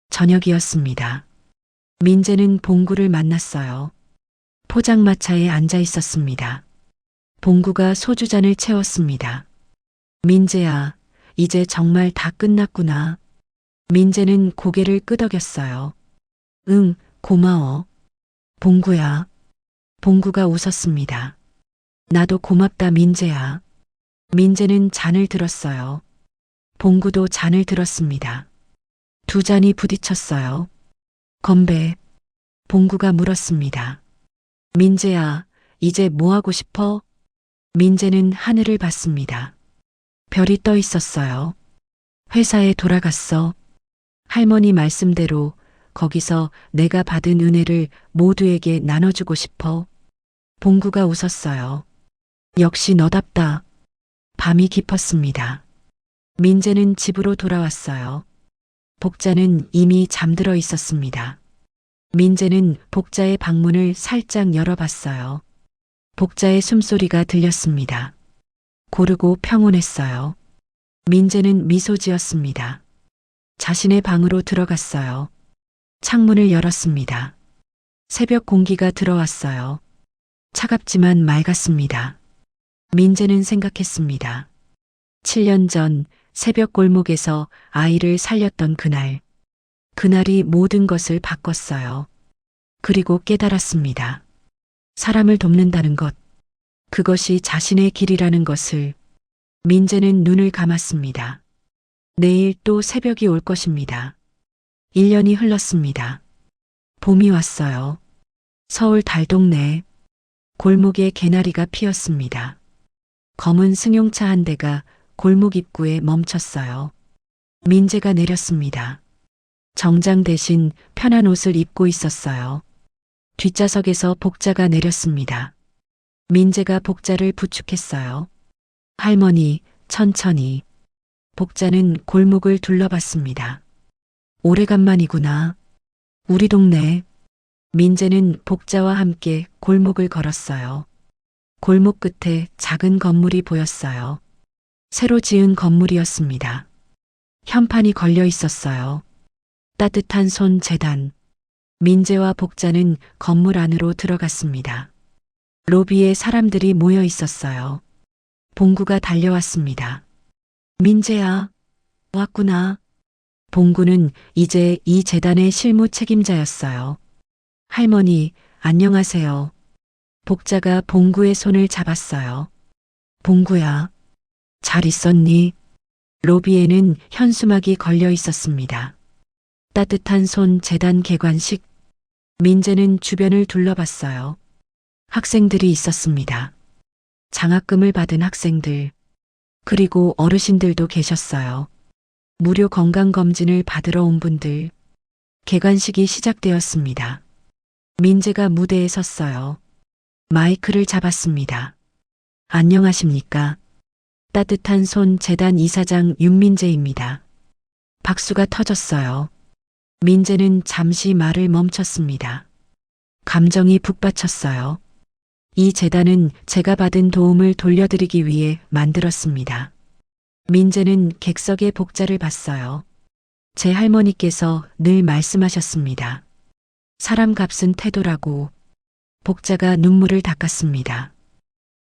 저녁이었습니다. 민재는 봉구를 만났어요. 포장마차에 앉아 있었습니다. 봉구가 소주잔을 채웠습니다. 민재야, 이제 정말 다 끝났구나. 민재는 고개를 끄덕였어요. 응, 고마워. 봉구야. 봉구가 웃었습니다. 나도 고맙다, 민재야. 민재는 잔을 들었어요. 봉구도 잔을 들었습니다. 두 잔이 부딪혔어요. 건배. 봉구가 물었습니다. 민재야, 이제 뭐 하고 싶어? 민재는 하늘을 봤습니다. 별이 떠 있었어요. 회사에 돌아갔어. 할머니 말씀대로 거기서 내가 받은 은혜를 모두에게 나눠주고 싶어. 봉구가 웃었어요. 역시 너답다. 밤이 깊었습니다. 민재는 집으로 돌아왔어요. 복자는 이미 잠들어 있었습니다. 민재는 복자의 방문을 살짝 열어봤어요. 복자의 숨소리가 들렸습니다. 고르고 평온했어요. 민재는 미소 지었습니다. 자신의 방으로 들어갔어요. 창문을 열었습니다. 새벽 공기가 들어왔어요. 차갑지만 맑았습니다. 민재는 생각했습니다. 7년 전 새벽 골목에서 아이를 살렸던 그날. 그날이 모든 것을 바꿨어요. 그리고 깨달았습니다. 사람을 돕는다는 것. 그것이 자신의 길이라는 것을. 민재는 눈을 감았습니다. 내일 또 새벽이 올 것입니다. 1년이 흘렀습니다. 봄이 왔어요. 서울 달동네. 골목에 개나리가 피었습니다. 검은 승용차 한 대가 골목 입구에 멈췄어요. 민재가 내렸습니다. 정장 대신 편한 옷을 입고 있었어요. 뒷좌석에서 복자가 내렸습니다. 민재가 복자를 부축했어요. 할머니, 천천히. 복자는 골목을 둘러봤습니다. 오래간만이구나. 우리 동네. 민재는 복자와 함께 골목을 걸었어요. 골목 끝에 작은 건물이 보였어요. 새로 지은 건물이었습니다. 현판이 걸려 있었어요. 따뜻한 손 재단. 민재와 복자는 건물 안으로 들어갔습니다. 로비에 사람들이 모여 있었어요. 봉구가 달려왔습니다. 민재야, 왔구나. 봉구는 이제 이 재단의 실무 책임자였어요. 할머니, 안녕하세요. 복자가 봉구의 손을 잡았어요. 봉구야, 잘 있었니? 로비에는 현수막이 걸려 있었습니다. 따뜻한 손 재단 개관식. 민재는 주변을 둘러봤어요. 학생들이 있었습니다. 장학금을 받은 학생들. 그리고 어르신들도 계셨어요. 무료 건강검진을 받으러 온 분들. 개관식이 시작되었습니다. 민재가 무대에 섰어요. 마이크를 잡았습니다. 안녕하십니까? 따뜻한 손 재단 이사장 윤민재입니다. 박수가 터졌어요. 민재는 잠시 말을 멈췄습니다. 감정이 북받쳤어요. 이 재단은 제가 받은 도움을 돌려드리기 위해 만들었습니다. 민재는 객석의 복자를 봤어요. 제 할머니께서 늘 말씀하셨습니다. 사람 값은 태도라고. 복자가 눈물을 닦았습니다.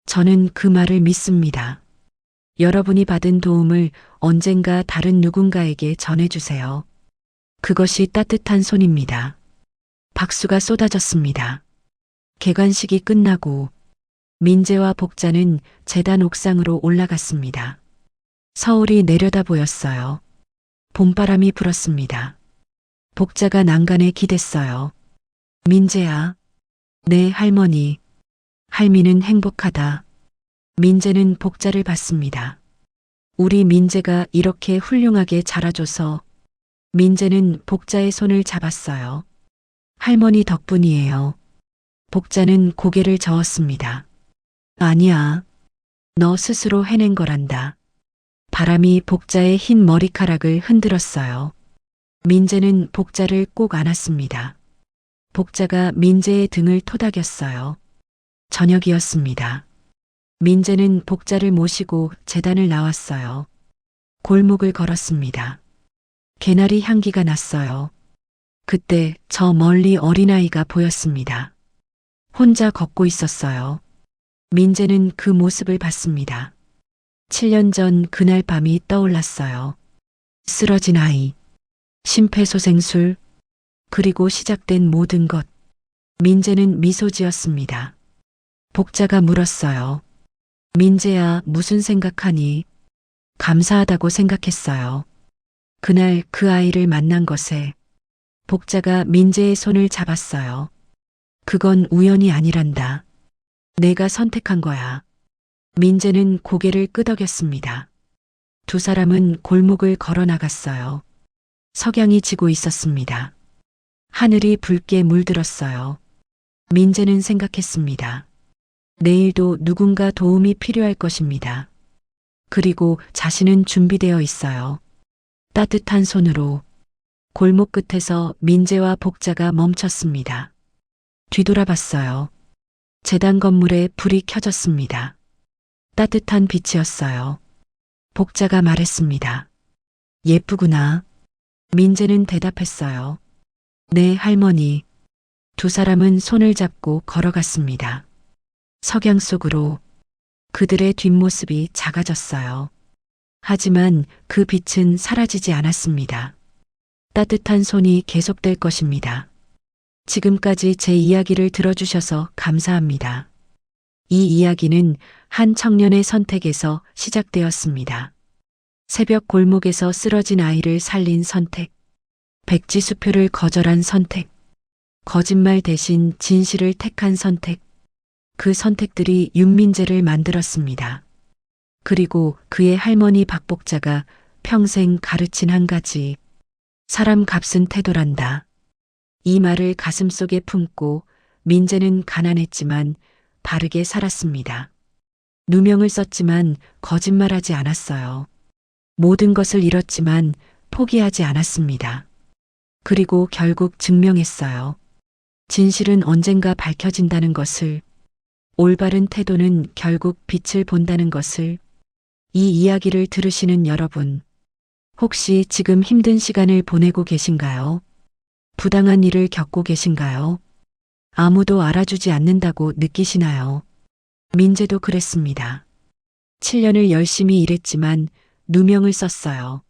저는 그 말을 믿습니다. 여러분이 받은 도움을 언젠가 다른 누군가에게 전해주세요. 그것이 따뜻한 손입니다. 박수가 쏟아졌습니다. 개관식이 끝나고 민재와 복자는 재단 옥상으로 올라갔습니다. 서울이 내려다 보였어요. 봄바람이 불었습니다. 복자가 난간에 기댔어요. 민재야. 네, 할머니. 할미는 행복하다. 민재는 복자를 봤습니다. 우리 민재가 이렇게 훌륭하게 자라줘서 민재는 복자의 손을 잡았어요. 할머니 덕분이에요. 복자는 고개를 저었습니다. 아니야. 너 스스로 해낸 거란다. 바람이 복자의 흰 머리카락을 흔들었어요. 민재는 복자를 꼭 안았습니다. 복자가 민재의 등을 토닥였어요. 저녁이었습니다. 민재는 복자를 모시고 제단을 나왔어요. 골목을 걸었습니다. 개나리 향기가 났어요. 그때 저 멀리 어린아이가 보였습니다. 혼자 걷고 있었어요. 민재는 그 모습을 봤습니다. 7년 전 그날 밤이 떠올랐어요. 쓰러진 아이, 심폐소생술, 그리고 시작된 모든 것. 민재는 미소 지었습니다. 복자가 물었어요. 민재야, 무슨 생각하니? 감사하다고 생각했어요. 그날 그 아이를 만난 것에 복자가 민재의 손을 잡았어요. 그건 우연이 아니란다. 내가 선택한 거야. 민재는 고개를 끄덕였습니다. 두 사람은 골목을 걸어 나갔어요. 석양이 지고 있었습니다. 하늘이 붉게 물들었어요. 민재는 생각했습니다. 내일도 누군가 도움이 필요할 것입니다. 그리고 자신은 준비되어 있어요. 따뜻한 손으로. 골목 끝에서 민재와 복자가 멈췄습니다. 뒤돌아봤어요. 재단 건물에 불이 켜졌습니다. 따뜻한 빛이었어요. 복자가 말했습니다. 예쁘구나. 민재는 대답했어요. 네, 할머니. 두 사람은 손을 잡고 걸어갔습니다. 석양 속으로. 그들의 뒷모습이 작아졌어요. 하지만 그 빛은 사라지지 않았습니다. 따뜻한 손이 계속될 것입니다. 지금까지 제 이야기를 들어주셔서 감사합니다. 이 이야기는 한 청년의 선택에서 시작되었습니다. 새벽 골목에서 쓰러진 아이를 살린 선택, 백지수표를 거절한 선택, 거짓말 대신 진실을 택한 선택, 그 선택들이 윤민재를 만들었습니다. 그리고 그의 할머니 박복자가 평생 가르친 한 가지, 사람 값은 태도란다. 이 말을 가슴속에 품고 민재는 가난했지만 바르게 살았습니다. 누명을 썼지만 거짓말하지 않았어요. 모든 것을 잃었지만 포기하지 않았습니다. 그리고 결국 증명했어요. 진실은 언젠가 밝혀진다는 것을, 올바른 태도는 결국 빛을 본다는 것을. 이 이야기를 들으시는 여러분, 혹시 지금 힘든 시간을 보내고 계신가요? 부당한 일을 겪고 계신가요? 아무도 알아주지 않는다고 느끼시나요? 민재도 그랬습니다. 7년을 열심히 일했지만 누명을 썼어요.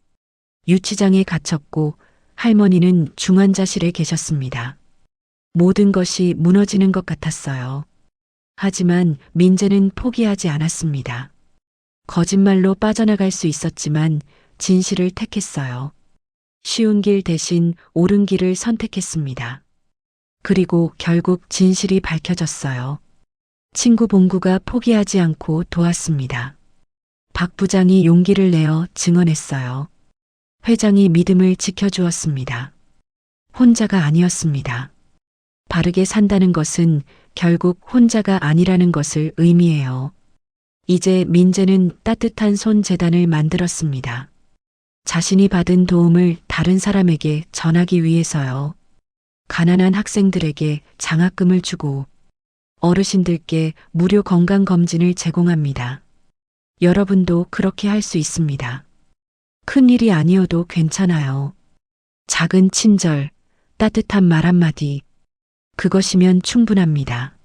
유치장에 갇혔고 할머니는 중환자실에 계셨습니다. 모든 것이 무너지는 것 같았어요. 하지만 민재는 포기하지 않았습니다. 거짓말로 빠져나갈 수 있었지만 진실을 택했어요. 쉬운 길 대신 옳은 길을 선택했습니다. 그리고 결국 진실이 밝혀졌어요. 친구 봉구가 포기하지 않고 도왔습니다. 박 부장이 용기를 내어 증언했어요. 회장이 믿음을 지켜주었습니다. 혼자가 아니었습니다. 바르게 산다는 것은 결국 혼자가 아니라는 것을 의미해요. 이제 민재는 따뜻한 손 재단을 만들었습니다. 자신이 받은 도움을 다른 사람에게 전하기 위해서요. 가난한 학생들에게 장학금을 주고 어르신들께 무료 건강검진을 제공합니다. 여러분도 그렇게 할 수 있습니다. 큰 일이 아니어도 괜찮아요. 작은 친절, 따뜻한 말 한마디, 그것이면 충분합니다.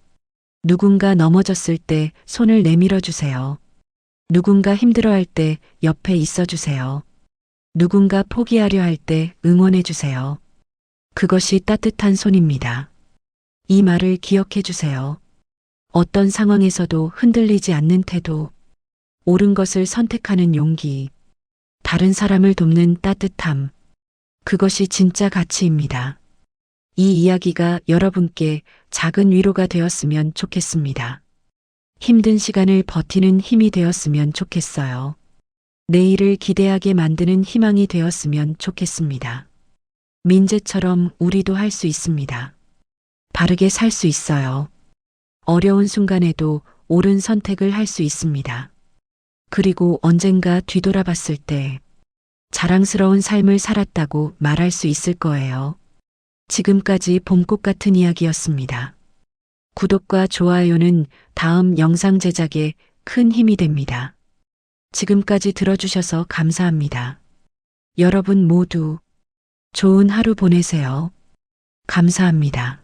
누군가 넘어졌을 때 손을 내밀어 주세요. 누군가 힘들어할 때 옆에 있어 주세요. 누군가 포기하려 할 때 응원해 주세요. 그것이 따뜻한 손입니다. 이 말을 기억해 주세요. 어떤 상황에서도 흔들리지 않는 태도, 옳은 것을 선택하는 용기, 다른 사람을 돕는 따뜻함, 그것이 진짜 가치입니다. 이 이야기가 여러분께 작은 위로가 되었으면 좋겠습니다. 힘든 시간을 버티는 힘이 되었으면 좋겠어요. 내일을 기대하게 만드는 희망이 되었으면 좋겠습니다. 민재처럼 우리도 할 수 있습니다. 바르게 살 수 있어요. 어려운 순간에도 옳은 선택을 할 수 있습니다. 그리고 언젠가 뒤돌아봤을 때 자랑스러운 삶을 살았다고 말할 수 있을 거예요. 지금까지 봄꽃 같은 이야기였습니다. 구독과 좋아요는 다음 영상 제작에 큰 힘이 됩니다. 지금까지 들어주셔서 감사합니다. 여러분 모두 좋은 하루 보내세요. 감사합니다.